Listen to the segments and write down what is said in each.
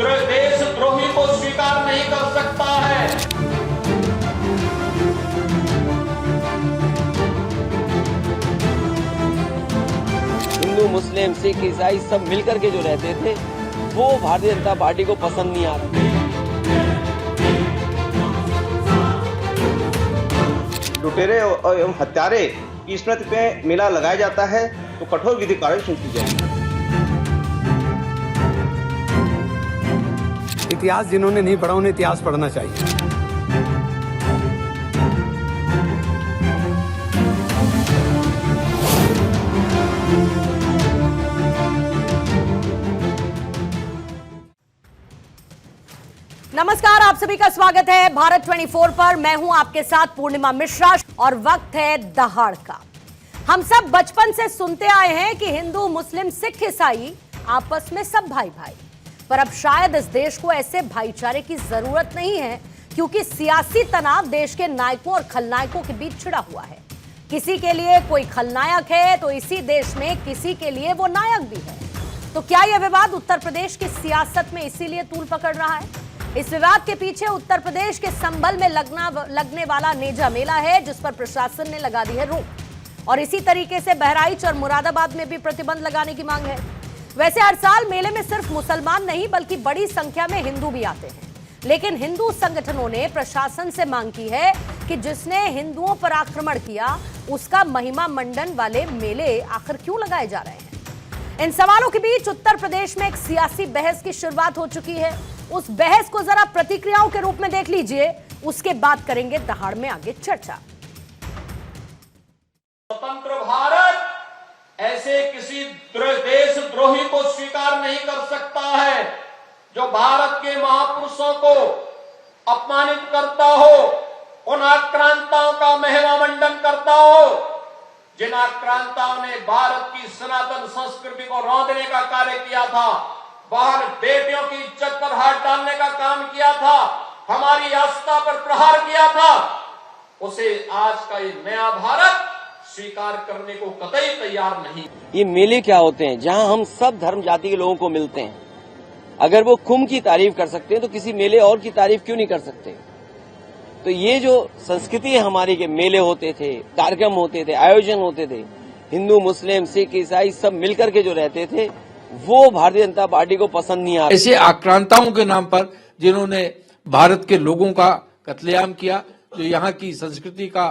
देशद्रोही को स्वीकार नहीं कर सकता है। हिंदू, मुस्लिम, सिख, ईसाई सब मिलकर के जो रहते थे वो भारतीय जनता पार्टी को पसंद नहीं आ रहा। लुटेरे एवं हत्यारे की स्मृति पे मेला लगाया जाता है तो कठोर विधि कार्रवाई सुनिश्चित की जाएगी। इतिहास जिन्होंने नहीं पढ़ा उन्हें इतिहास पढ़ना चाहिए। नमस्कार, आप सभी का स्वागत है भारत 24 पर। मैं हूं आपके साथ पूर्णिमा मिश्रा और वक्त है दहाड़ का। हम सब बचपन से सुनते आए हैं कि हिंदू, मुस्लिम, सिख, ईसाई आपस में सब भाई भाई। पर अब शायद इस देश को ऐसे भाईचारे की जरूरत नहीं है, क्योंकि सियासी तनाव देश के नायकों और खलनायकों के बीच छिड़ा हुआ है। किसी के लिए कोई खलनायक है तो इसी देश में किसी के लिए वो नायक भी है। तो क्या यह विवाद उत्तर प्रदेश की सियासत में इसीलिए तूल पकड़ रहा है? इस विवाद के पीछे उत्तर प्रदेश के संभल में लगने वाला नेजा मेला है, जिस पर प्रशासन ने लगा दी है रोक। और इसी तरीके से बहराइच और मुरादाबाद में भी प्रतिबंध लगाने की मांग है। वैसे हर साल मेले में सिर्फ मुसलमान नहीं बल्कि बड़ी संख्या में हिंदू भी आते हैं, लेकिन हिंदू संगठनों ने प्रशासन से मांग की है कि जिसने हिंदुओं पर आक्रमण किया उसका महिमा मंडन वाले मेले आखिर क्यों लगाए जा रहे हैं। इन सवालों के बीच उत्तर प्रदेश में एक सियासी बहस की शुरुआत हो चुकी है। उस बहस को जरा प्रतिक्रियाओं के रूप में देख लीजिए, उसके बाद करेंगे दहाड़ में आगे चर्चा। स्वतंत्र भारत ऐसे किसी देशद्रोही को स्वीकार नहीं कर सकता है जो भारत के महापुरुषों को अपमानित करता हो, उन आक्रांताओं का महिमा मंडन करता हो, जिन आक्रांताओं ने भारत की सनातन संस्कृति को रौंदने का कार्य किया था, बाहर बेटियों की इज्जत पर हाथ डालने का काम किया था, हमारी आस्था पर प्रहार किया था, उसे आज का ये नया भारत स्वीकार करने को कतई तैयार नहीं। ये मेले क्या होते हैं जहां हम सब धर्म जाति के लोगों को मिलते हैं। अगर वो कुंभ की तारीफ कर सकते हैं तो किसी मेले और की तारीफ क्यों नहीं कर सकते। तो ये जो संस्कृति है हमारी के मेले होते थे, कार्यक्रम होते थे, आयोजन होते थे, हिंदू, मुस्लिम, सिख, ईसाई सब मिलकर के जो रहते थे वो भारतीय जनता पार्टी को पसंद नहीं आ रहा। ऐसे आक्रांताओं के नाम पर जिन्होंने भारत के लोगों का कत्लेआम किया, जो यहाँ की संस्कृति का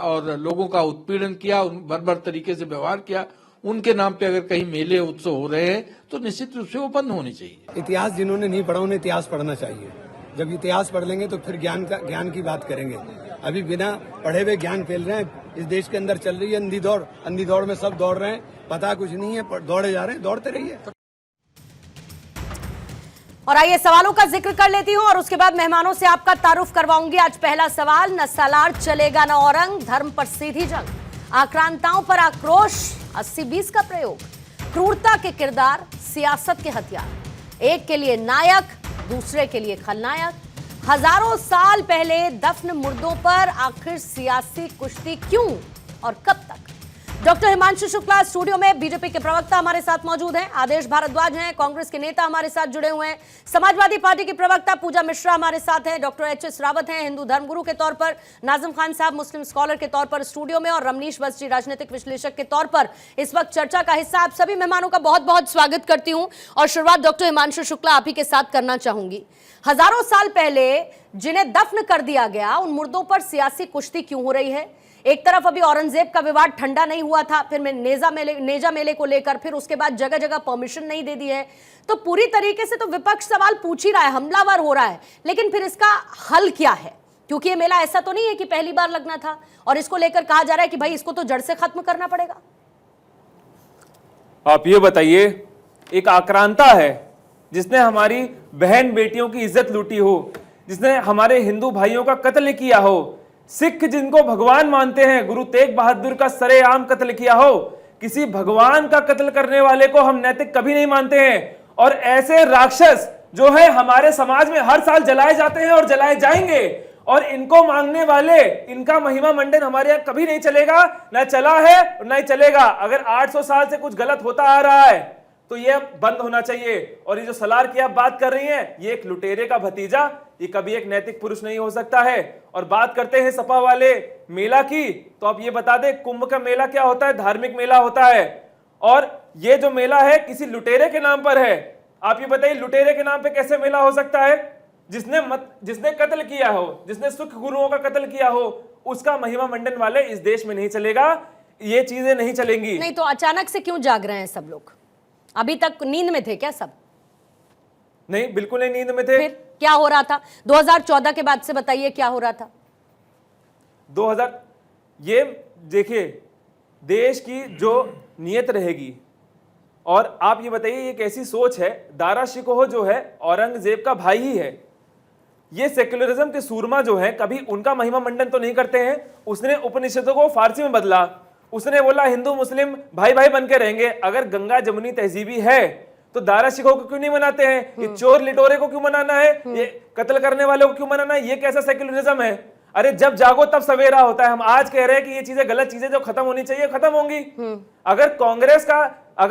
और लोगों का उत्पीड़न किया, बर्बर तरीके से व्यवहार किया, उनके नाम पे अगर कहीं मेले उत्सव हो रहे हैं तो निश्चित रूप से वो बंद होने चाहिए। इतिहास जिन्होंने नहीं पढ़ा उन्हें इतिहास पढ़ना चाहिए। जब इतिहास पढ़ लेंगे तो फिर ज्ञान की बात करेंगे। अभी बिना पढ़े हुए ज्ञान फैल रहे हैं। इस देश के अंदर चल रही है अंधी दौड़ में सब दौड़ रहे हैं, पता कुछ नहीं है, दौड़े जा रहे हैं, दौड़ते रहिए। और आइए सवालों का जिक्र कर लेती हूं और उसके बाद मेहमानों से आपका तारुफ करवाऊंगी। आज पहला सवाल, न सालार चलेगा न औरंग, धर्म पर सीधी जंग, आक्रांताओं पर आक्रोश, 80-20 का प्रयोग, क्रूरता के किरदार, सियासत के हथियार, एक के लिए नायक दूसरे के लिए खलनायक, हजारों साल पहले दफन मुर्दों पर आखिर सियासी कुश्ती क्यों और कब तक। डॉक्टर हिमांशु शुक्ला स्टूडियो में, बीजेपी के प्रवक्ता हमारे साथ मौजूद हैं, आदेश भारद्वाज हैं, कांग्रेस के नेता हमारे साथ जुड़े हुए हैं, समाजवादी पार्टी की प्रवक्ता पूजा मिश्रा हमारे साथ हैं, डॉक्टर एच.एस. रावत हैं हिंदू धर्मगुरु के तौर पर, नाजिम खान साहब मुस्लिम स्कॉलर के तौर पर स्टूडियो में, और रमनीश बस्ती राजनीतिक विश्लेषक के तौर पर इस वक्त चर्चा का हिस्सा। आप सभी मेहमानों का बहुत बहुत स्वागत करती हूं और शुरुआत डॉक्टर हिमांशु शुक्ला आप ही के साथ करना चाहूंगी। हजारों साल पहले जिन्हें दफन कर दिया गया, उन मुर्दों पर सियासी कुश्ती क्यों हो रही है? एक तरफ अभी औरंगजेब का विवाद ठंडा नहीं हुआ था, फिर नेजा मेले को लेकर, फिर उसके बाद जगह जगह परमिशन नहीं दे दी है। तो पूरी तरीके से तो विपक्ष सवाल पूछ ही रहा है, हमलावर हो रहा है, लेकिन फिर इसका हल क्या है? क्योंकि ये मेला ऐसा तो नहीं है कि पहली बार लगना था और इसको लेकर कहा जा रहा है कि भाई इसको तो जड़ से खत्म करना पड़ेगा। आप ये बताइए, एक आक्रांता है जिसने हमारी बहन बेटियों की इज्जत लूटी हो, जिसने हमारे हिंदू भाइयों का कत्ल किया हो, सिख जिनको भगवान मानते हैं, गुरु तेग बहादुर का सरेआम कत्ल किया हो, किसी भगवान का कत्ल करने वाले को हम नैतिक कभी नहीं मानते हैं। और ऐसे राक्षस जो है हमारे समाज में हर साल जलाए जाते हैं और जलाए जाएंगे, और इनको मांगने वाले, इनका महिमा मंडन हमारे यहाँ कभी नहीं चलेगा, ना चला है और ना ही चलेगा। अगर 800 साल से कुछ गलत होता आ रहा है तो ये बंद होना चाहिए। और ये जो सलार की आप बात कर रही हैं, ये एक लुटेरे का भतीजा, ये कभी एक नैतिक पुरुष नहीं हो सकता है। और बात करते हैं सपा वाले मेला की, तो आप ये बता दें कुंभ का मेला क्या होता है? धार्मिक मेला होता है। और ये जो मेला है किसी लुटेरे के नाम पर है। आप ये बताइए लुटेरे के नाम पे कैसे मेला हो सकता है? जिसने कत्ल किया हो, जिसने सुख गुरुओं का कत्ल किया हो, उसका महिमा मंडन वाले इस देश में नहीं चलेगा, ये चीजें नहीं चलेंगी। नहीं तो अचानक से क्यों जाग रहे हैं सब लोग? अभी तक नींद में थे क्या सब? नहीं, बिल्कुल नहीं नींद में थे। फिर क्या हो रहा था 2014 के बाद से? बताइए क्या हो रहा था 2000? ये देखिए, देश की जो नियत रहेगी, और आप ये बताइए ये कैसी सोच है? दारा शिकोह जो है औरंगजेब का भाई ही है। ये सेक्युलरिज्म के सूरमा जो है कभी उनका महिमा मंडन तो नहीं करते हैं। उसने उपनिषदों को फारसी में बदला, उसने बोला हिंदू मुस्लिम भाई भाई बन के रहेंगे। अगर गंगा जमुनी तहजीबी है तो दारा शिकोह को क्यों नहीं मनाते हैं? ये चोर लिटोरे को क्यों मनाना है? ये कत्ल करने वालों को क्यों मनाना है? ये कैसा सेक्युलरिज्म है? अरे जब जागो तब सवेरा होता है। हम आज कह रहे हैं कि ये चीजें गलत चीजें जो खत्म होनी चाहिए खत्म होंगी। अगर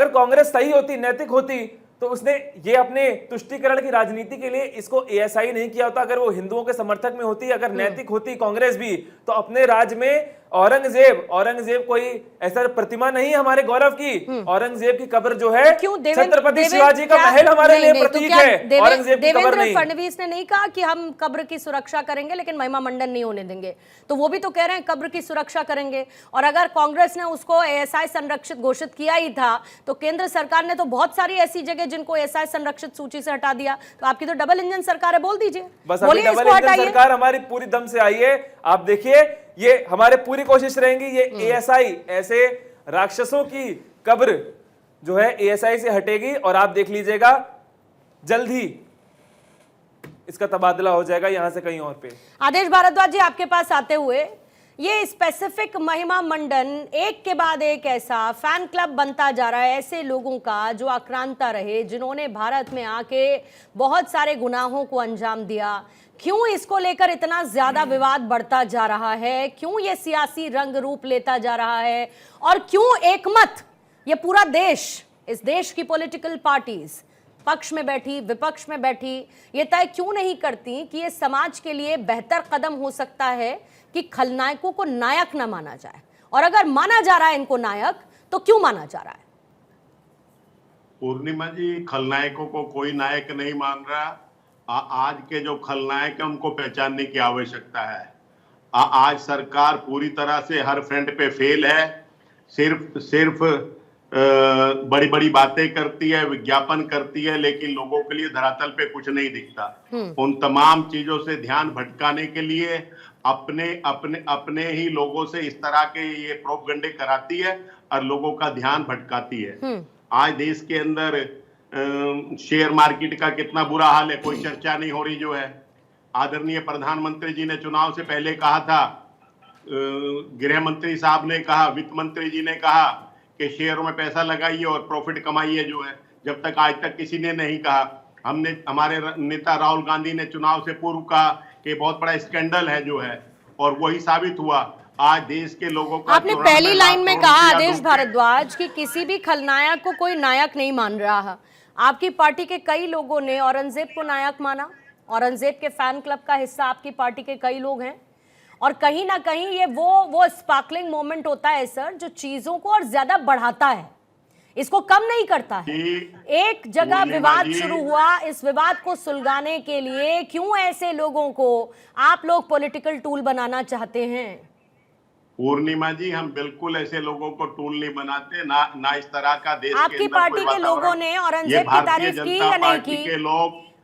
कांग्रेस सही होती, नैतिक होती, तो उसने ये अपने तुष्टीकरण की राजनीति के लिए इसको एएसआई नहीं किया होता। अगर वो हिंदुओं के समर्थक में होती, अगर नैतिक होती कांग्रेस भी, तो अपने राज्य में औरंगजेब कोई ऐसा प्रतिमा नहीं है हमारे गौरव की। औरंगजेब की कब्र जो है छत्रपति शिवाजी का महल हमारे लिए प्रतीक है, औरंगजेब की कब्र नहीं। फडणवीस ने नहीं कहा कि हम कब्र की सुरक्षा करेंगे लेकिन महिमा मंडन नहीं होने देंगे, तो वो भी तो कह रहे हैं कब्र की सुरक्षा करेंगे। और अगर कांग्रेस ने उसको एएसआई संरक्षित घोषित किया ही था, तो केंद्र सरकार ने तो बहुत सारी ऐसी जगह जिनको एएसआई संरक्षित सूची से हटा दिया। तो आपकी तो डबल इंजन सरकार है, बोल दीजिए, बस अभी डबल इंजन सरकार हमारी पूरी दम से आई है। आप देखिए, ये हमारे पूरी कोशिश रहेंगी ये एएसआई, ऐसे राक्षसों की कब्र जो है एएसआई से हटेगी, और आप देख लीजिएगा जल्द ही इसका तबादला हो जाएगा यहां से कहीं और पे। आदेश भारद्वाज जी, आपके पास आते हुए, ये स्पेसिफिक महिमा मंडन एक के बाद एक ऐसा फैन क्लब बनता जा रहा है ऐसे लोगों का जो आक्रांता रहे, जिन्होंने भारत में आके बहुत सारे गुनाहों को अंजाम दिया। क्यों इसको लेकर इतना ज्यादा विवाद बढ़ता जा रहा है? क्यों ये सियासी रंग रूप लेता जा रहा है? और क्यों एकमत ये पूरा देश, इस देश की पॉलिटिकल पार्टीज पक्ष में बैठी, विपक्ष में बैठी, ये तय क्यों नहीं करती कि ये समाज के लिए बेहतर कदम हो सकता है कि खलनायकों को नायक ना माना जाए? और अगर माना जा रहा है इनको नायक, तो क्यों माना जा रहा है? पूर्णिमा जी, खलनायकों को कोई नायक नहीं मान रहा। आज के जो खलनायक है उनको पहचानने की आवश्यकता है। आज सरकार पूरी तरह से हर फ्रंट पे फेल है। सिर्फ बड़ी बड़ी बातें करती है, विज्ञापन करती है, लेकिन लोगों के लिए धरातल पे कुछ नहीं दिखता। उन तमाम चीजों से ध्यान भटकाने के लिए अपने ही लोगों से इस तरह के ये प्रोपगंडे कराती है और लोगों का ध्यान भटकाती है। आज देश के अंदर शेयर मार्केट का कितना बुरा हाल है, कोई चर्चा नहीं हो रही जो है। आदरणीय प्रधानमंत्री जी ने चुनाव से पहले कहा था, गृह मंत्री साहब ने कहा, वित्त मंत्री जी ने कहा कि शेयरों में पैसा लगाइए और प्रॉफिट कमाइए जो है। जब तक आज तक किसी ने नहीं कहा। हमारे नेता राहुल गांधी ने चुनाव से पूर्व कहा कि बहुत बड़ा स्कैंडल है जो है, और वही साबित हुआ। आज देश के लोगों का, आपने पहली लाइन में कहा आदेश भारद्वाज कि किसी भी खलनायक को कोई नायक नहीं मान रहा है। आपकी पार्टी के कई लोगों ने औरंगजेब को नायक माना, औरंगजेब के फैन क्लब का हिस्सा आपकी पार्टी के कई लोग हैं, और कहीं ना कहीं ये वो स्पार्कलिंग मोमेंट होता है सर, जो चीजों को और ज्यादा बढ़ाता है, इसको कम नहीं करता है। एक जगह विवाद शुरू हुआ, इस विवाद को सुलझाने के लिए क्यों ऐसे लोगों को आप लोग पॉलिटिकल टूल बनाना चाहते हैं? पूर्णिमा जी, हम बिल्कुल ऐसे लोगों को टूल नहीं बनाते, ना इस तरह का देश आपकी पार्टी के लोगों ने औरंगजेब की तारीफ की या नहीं की?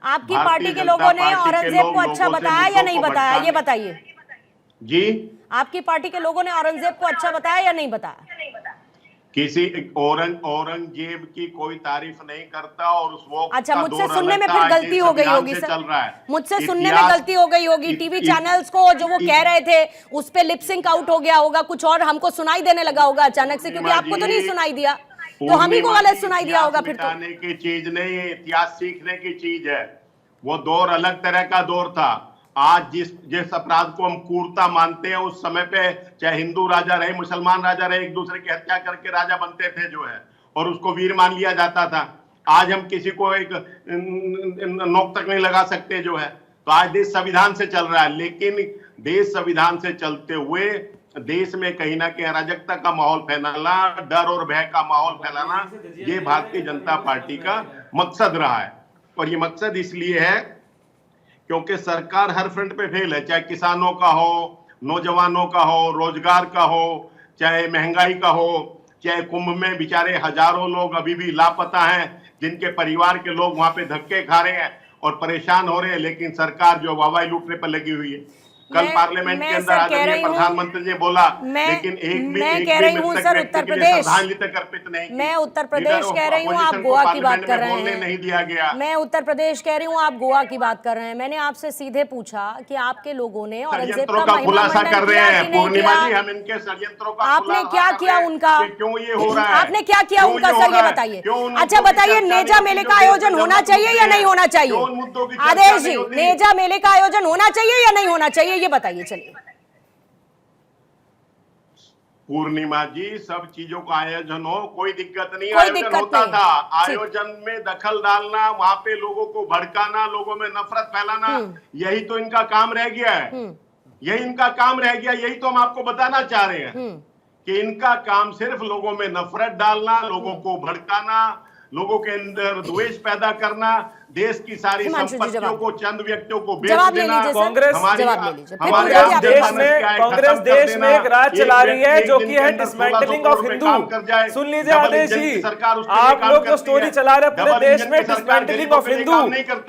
आपकी पार्टी के लोगों ने औरंगजेब को अच्छा बताया या नहीं बताया, ये बताइए जी। आपकी पार्टी के लोगों ने औरंगजेब को अच्छा बताया या नहीं बताया? किसी औरंगजेब की कोई तारीफ नहीं करता, और उस वक्त अच्छा, मुझसे सुनने में फिर गलती हो गई होगी सर, मुझसे सुनने में गलती हो गई होगी। टीवी चैनल्स को जो वो कह रहे थे उस पे लिप सिंक आउट हो गया होगा, कुछ और हमको सुनाई देने लगा होगा अचानक से, क्योंकि आपको तो नहीं सुनाई दिया, तो हम ही को गलत सुनाई दिया होगा। फिर तो की चीज नहीं है, इतिहास सीखने की चीज है। वो दौर अलग तरह का दौर था। आज जिस अपराध को हम क्रूरता मानते हैं, उस समय पे चाहे हिंदू राजा रहे, मुसलमान राजा रहे, एक दूसरे की हत्या करके राजा बनते थे जो है, और उसको वीर मान लिया जाता था। आज हम किसी को एक नोक तक नहीं लगा सकते जो है। तो आज देश संविधान से चल रहा है, लेकिन देश संविधान से चलते हुए देश में कहीं ना कहीं अराजकता का माहौल फैलाना, डर और भय का माहौल फैलाना, ये भारतीय जनता पार्टी का मकसद रहा है। और ये मकसद इसलिए है क्योंकि सरकार हर फ्रंट पे फेल है, चाहे किसानों का हो, नौजवानों का हो, रोजगार का हो, चाहे महंगाई का हो, चाहे कुंभ में बेचारे हजारों लोग अभी भी लापता हैं, जिनके परिवार के लोग वहां पे धक्के खा रहे हैं और परेशान हो रहे हैं, लेकिन सरकार जो वाहवाही लूटने पर लगी हुई है। कल पार्लियामेंट के अंदर आदरणीय प्रधानमंत्री ने बोला, लेकिन मैं कह रही हूँ सर उत्तर प्रदेश, मैं उत्तर प्रदेश कह रही हूँ, आप गोवा की बात कर रहे हैं। नहीं दिया गया। मैं उत्तर प्रदेश कह रही हूँ, आप गोवा की बात कर रहे हैं। मैंने आपसे सीधे पूछा कि आपके लोगों ने औरंगजेब का खुलासा कर रहे हैं। महिमा मंडन पूर्णिमा किया जी, हम इनके षड्यंत्रों का आपने क्या किया उनका, क्यों ये हो रहा है, आपने क्या किया उनका सर, ये बताइए। अच्छा बताइए, नेजा मेले का आयोजन होना चाहिए या नहीं होना चाहिए? आदेश जी, नेजा मेले का आयोजन होना चाहिए या नहीं होना चाहिए, ये बताइए। चलिए पूर्णिमा जी, सब चीजों का आयोजन हो, कोई दिक्कत नहीं, कोई आयोजन दिक्कत होता नहीं। था। आयोजन में दखल डालना, वहां पे लोगों को भड़काना, लोगों में नफरत फैलाना, यही तो इनका काम रह गया है। यही इनका काम रह गया, यही तो हम आपको बताना चाह रहे हैं कि इनका काम सिर्फ लोगों में नफरत डालना, लोगों को भड़काना, लोगों के अंदर द्वेष पैदा करना, देश की सारी संपत्तियों को चंद व्यक्तियों को बेच देना। कांग्रेस कांग्रेस देश में एक राज चला रही है जो कि है डिसमेंटलिंग ऑफ हिंदू। सुन लीजिए आदेश जी, आप लोग जो स्टोरी चला रहे हैं पूरे देश में डिसमेंटलिंग ऑफ हिंदू,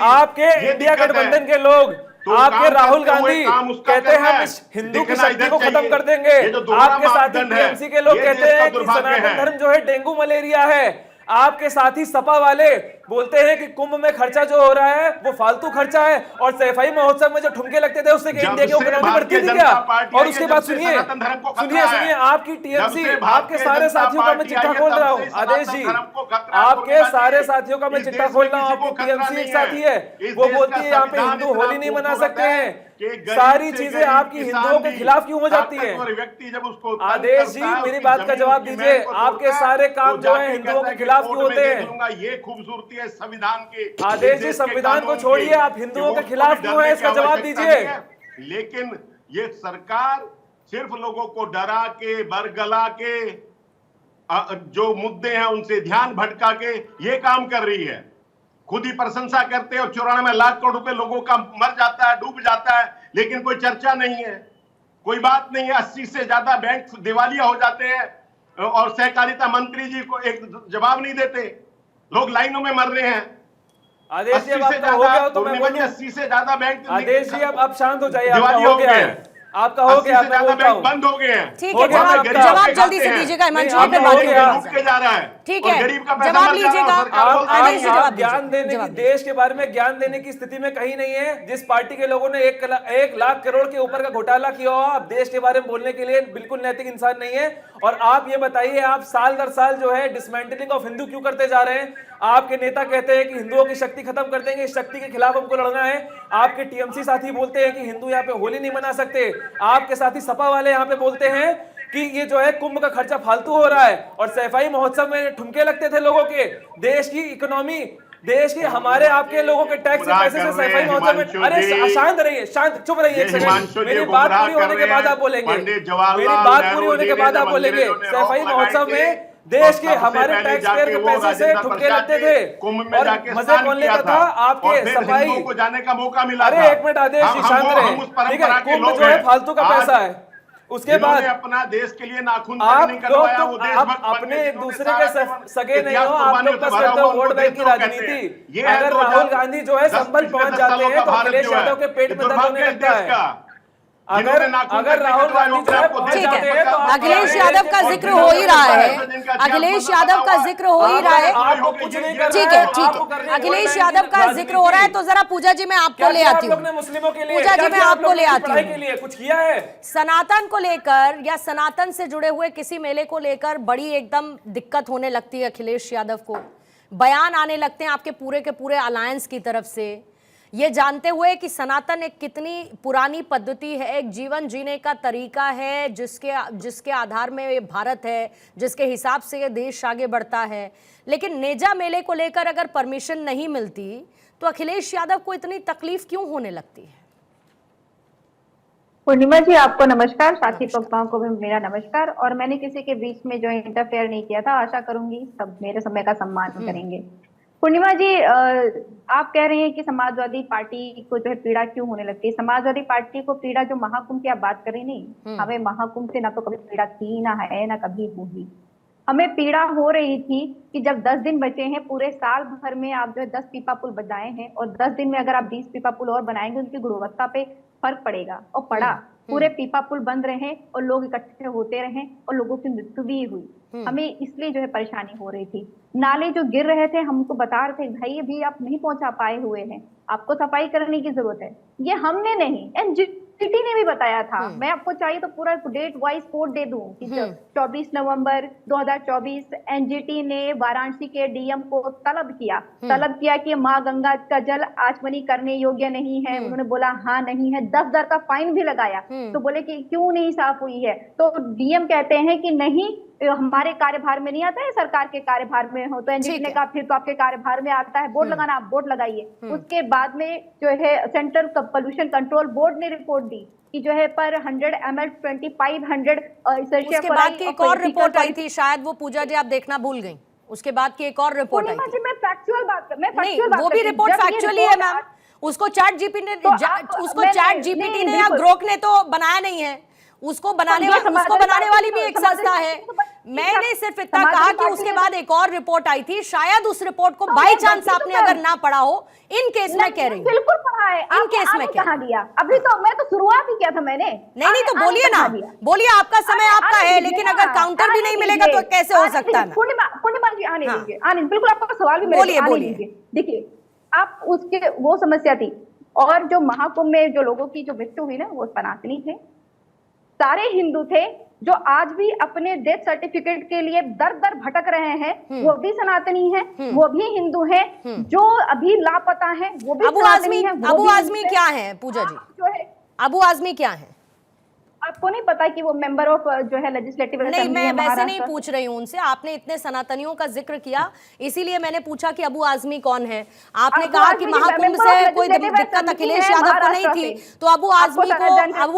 आपके इंडिया गठबंधन के लोग, आपके राहुल गांधी कहते हैं हिंदू की शक्ति को खत्म कर देंगे, आपके साथी टीएमसी के लोग कहते हैं कि सनातन धर्म जो है डेंगू मलेरिया है, आपके साथी सपा वाले बोलते हैं कि कुंभ में खर्चा जो हो रहा है वो फालतू खर्चा है, और सैफई महोत्सव में जो ठुमके लगते थे उससे इंडिया की इकोनॉमी बढ़ती थी क्या? और उसके बाद सुनिए आपकी टीएमसी, आपके सारे साथियों का मैं चिट्ठा खोल रहा हूँ आदेश जी, आपके सारे साथियों का मैं चिट्ठा खोल रहा हूँ। आपकी टीएमसी एक साथी है, वो बोलती है यहाँ पे हिंदू होली नहीं मना सकते हैं, सारी चीजें आपकी हिंदुओं के खिलाफ क्यों हो जाती है? आदेश जी, मेरी बात का जवाब दीजिए, आपके सारे काम जो है हिंदुओं के खिलाफ क्यों होते हैं? ये खूबसूरती है संविधान की। आदेश जी, संविधान को छोड़िए, आप हिंदुओं के खिलाफ क्यों है, इसका जवाब दीजिए। लेकिन ये सरकार सिर्फ लोगों को डरा के, बरगला के, जो मुद्दे हैं उनसे ध्यान भटका के ये काम कर रही है। खुद ही प्रशंसा करते हैं और 94 लाख करोड़ रुपए लोगों का मर जाता है, डूब जाता है, लेकिन कोई चर्चा नहीं है, कोई बात नहीं है। 80 से ज्यादा बैंक दिवालिया हो जाते हैं और सहकारिता मंत्री जी को एक जवाब नहीं देते, लोग लाइनों में मर रहे हैं। आदेश जी, अब आपका हो गया हो तो मैं बोलूं। 80 से ज्यादा बैंक, आदेश जी अब शांत हो जाइए, आपका हो गया है, आपका हो गया, मैं बोलता हूं बंद हो गए हैं। ठीक है, जवाब जल्दी से दीजिएगा हिमांशु जी, फिर बात जा रहा है। ठीक है, गरीब का जवाब लीजिएगा। आदेश जी जवाब ज्ञान देने की, देश के बारे में ज्ञान देने की स्थिति में कहीं नहीं है। जिस पार्टी के लोगों ने 1 लाख करोड़ के ऊपर का घोटाला किया हो, आप देश के बारे में बोलने के लिए बिल्कुल नैतिक इंसान नहीं है। और आप ये बताइए, आप साल दर साल जो है डिसमेंटलिंग ऑफ हिंदू क्यों करते जा रहे हैं? आपके नेता कहते हैं कि हिंदुओं की शक्ति खत्म कर देंगे, इस शक्ति के खिलाफ हमको लड़ना है। आपके टीएमसी साथी बोलते हैं कि हिंदू यहाँ पे होली नहीं मना सकते, आपके साथी सपा वाले यहाँ पे बोलते हैं कि ये जो है कुंभ का खर्चा फालतू हो रहा है, और सैफई महोत्सव में ठुमके लगते थे लोगों के। देश की इकोनॉमी, देश की, हमारे आपके लोगों के टैक्स के पैसे से सैफई महोत्सव में। अरे शांत रहिए, शांत, चुप रहिए एक सेकंड, मेरी बात पूरी होने के बाद आप बोलेंगे, मेरी बात पूरी होने के बाद आप बोलेंगे। सैफई महोत्सव में देश के हमारे टैक्स पेयर के पैसे से ठुमके लगते थे, और मजे कौन लेता था? आपके सफाई को जाने का मौका मिला। अरे एक मिनट आदेश जी, शांत रहे, ठीक है? कुंभ जो है फालतू का पैसा है, उसके बाद अपना देश के लिए नाखून आप लोग आप अपने एक दूसरे के सगे नहीं हो, आप लोग बस करते हो वोट बैंक की राजनीति। अगर राहुल गांधी जो है संभल पहुंच जाते हैं तो अखिलेश यादव के पेट में दर्द होने लगता है। अगर राहुल गांधी जो है पहुंच जाते हैं तो अखिलेश यादव का जिक्र हो ही रहा है, अखिलेश यादव का जिक्र हो ही रहा है। ठीक है, ठीक है, अखिलेश यादव का जिक्र हो रहा है, तो जरा पूजा जी मैं आपको ले आती हूँ। मुस्लिमों के लिए, पूजा जी मैं आपको ले आती हूँ। कुछ किया है सनातन को लेकर या सनातन से जुड़े हुए किसी मेले को लेकर बड़ी एकदम दिक्कत होने लगती है अखिलेश यादव को, बयान आने लगते हैं आपके पूरे के पूरे अलायंस की तरफ से। ये जानते हुए कि सनातन एक कितनी पुरानी पद्धति है, एक जीवन जीने का तरीका है, जिसके आधार में ये भारत है, जिसके हिसाब से ये देश आगे बढ़ता है। लेकिन नेजा मेले को लेकर अगर परमिशन नहीं मिलती तो अखिलेश यादव को इतनी तकलीफ क्यों होने लगती है? पूर्णिमा जी, आपको नमस्कार, साथी वक्ताओं को भी मेरा नमस्कार। और मैंने किसी के बीच में जो इंटरफेयर नहीं किया था, आशा करूंगी सब मेरे समय का सम्मान करेंगे। पूर्णिमा जी, आप कह रहे हैं कि समाजवादी पार्टी को जो है पीड़ा क्यों होने लगती है। समाजवादी पार्टी को पीड़ा जो महाकुंभ की आप बात करें, नहीं, हमें महाकुंभ से ना तो कभी पीड़ा थी, ना है, ना कभी होगी। हमें पीड़ा हो रही थी कि जब 10 दिन बचे हैं, पूरे साल भर में आप जो है 10 पीपा पुल बनाए हैं और 10 दिन में अगर आप 20 पीपा पुल और बनाएंगे, उनकी गुणवत्ता पे फर्क पड़ेगा। और पड़ा, पूरे पीपा पुल बंद रहे और लोग इकट्ठे होते रहे और लोगों की मृत्यु भी हुई। हमें इसलिए जो है परेशानी हो रही थी। नाले जो गिर रहे थे, हमको बता रहे थे भाई अभी आप नहीं पहुंचा पाए हुए हैं, आपको सफाई करने की जरूरत है। ये हमने नहीं, एनजीटी ने भी बताया था। मैं आपको चाहिए तो पूरा डेट वाइज कोड दे दूं कि 24 नवंबर 2024 एनजीटी ने वाराणसी के डीएम को तलब किया कि माँ गंगा का जल आचमनी करने योग्य नहीं है। उन्होंने बोला हाँ नहीं है, 10,000 का फाइन भी लगाया। तो बोले कि क्यों नहीं साफ हुई है, तो डीएम कहते हैं कि नहीं हमारे कार्यभार में नहीं आता है, सरकार के कार्यभार में हो। तो एनजीटी ने कहा फिर तो आपके कार्यभार में आता है, बोर्ड लगाना, आप बोर्ड लगाइए। उसके बाद में जो है सेंट्रल पोल्यूशन कंट्रोल बोर्ड ने रिपोर्ट दी कि जो है पर 100 ml 2500 उसके बाद की एक और रिपोर्ट आई थी, शायद वो पूजा जी आप देखना भूल गई। उसके बाद की एक और रिपोर्ट आई थी। मैं फैक्चुअल बात नहीं, वो भी रिपोर्ट फैक्चुअली है मैम। उसको चैट जीपीटी ने या ग्रोक ने तो बनाया नहीं है, उसको बनाने वाली भी एक संस्था है। मैंने सिर्फ इतना कहा कि उसके बाद एक और रिपोर्ट आई थी, शायद उस रिपोर्ट को बाय चांस आपने अगर ना पढ़ा हो, इन केस में कह रही हूँ। बिल्कुल पढ़ा है, इन केस में कहा दिया। अभी तो मैं तो शुरुआत ही किया था मैंने। नहीं तो बोलिए ना, बोलिए, आपका समय आपका है, लेकिन अगर काउंटर भी नहीं मिलेगा तो कैसे हो सकता है? पूर्णिमा जी आने दीजिए, बिल्कुल आपका सवाल भी बोलिए। देखिए, आप उसके वो समस्या थी, और जो महाकुंभ में जो लोगों की जो मृत्यु हुई ना, वो सनातनी थे, सारे हिंदू थे, जो आज भी अपने डेथ सर्टिफिकेट के लिए दर दर भटक रहे हैं, वो भी सनातनी हैं, वो भी हिंदू हैं। जो अभी लापता हैं वो भी सनातनी हैं। अबू आजमी क्या है पूजा जी? जो है अबू आजमी क्या है? आपको नहीं पता कि वो मेंबर ऑफ जो है लेजिस्लेटिव नहीं, मैं वैसे नहीं पूछ रही हूँ उनसे। आपने इतने सनातनियों का जिक्र किया, इसीलिए मैंने पूछा कि अबू आजमी कौन है। आपने कहा कि महाकुंभ से कोई दिक्कत अखिलेश यादव को नहीं थी, तो अबू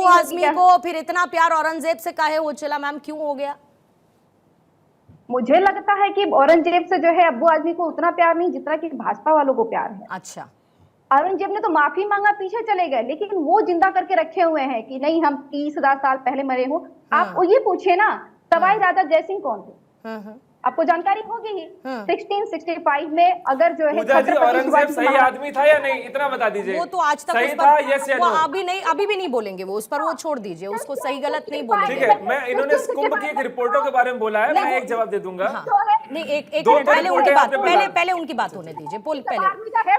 आजमी को फिर इतना प्यार औरंगजेब से काहे हो चला मैम, क्यों हो गया? मुझे लगता है कि औरंगजेब से जो है अबू आजमी को उतना प्यार नहीं जितना कि भाजपा वालों को प्यार है। अच्छा, औरंगजेब ने तो माफी मांगा, पीछे चले गए, लेकिन वो जिंदा करके रखे हुए हैं कि नहीं हम 30,000 साल पहले मरे हो। आप ये पूछे ना, सवाई राजा जयसिंह कौन थे? आपको जानकारी होगी ही। 1665 में अगर जो है औरंगजेब सही आदमी था या नहीं, इतना बता दीजिए। वो तो आज तक सही था, यस या नो? अभी भी नहीं बोलेंगे वो, उस पर वो छोड़ दीजिए, उसको सही गलत नहीं बोलेंगे। ठीक है, मैं इन्होंने कुंभ की एक रिपोर्टों के बारे में बोला है, मैं एक जवाब दे दूंगा। नहीं, एक पहले उनकी बात होने दीजिए। पहले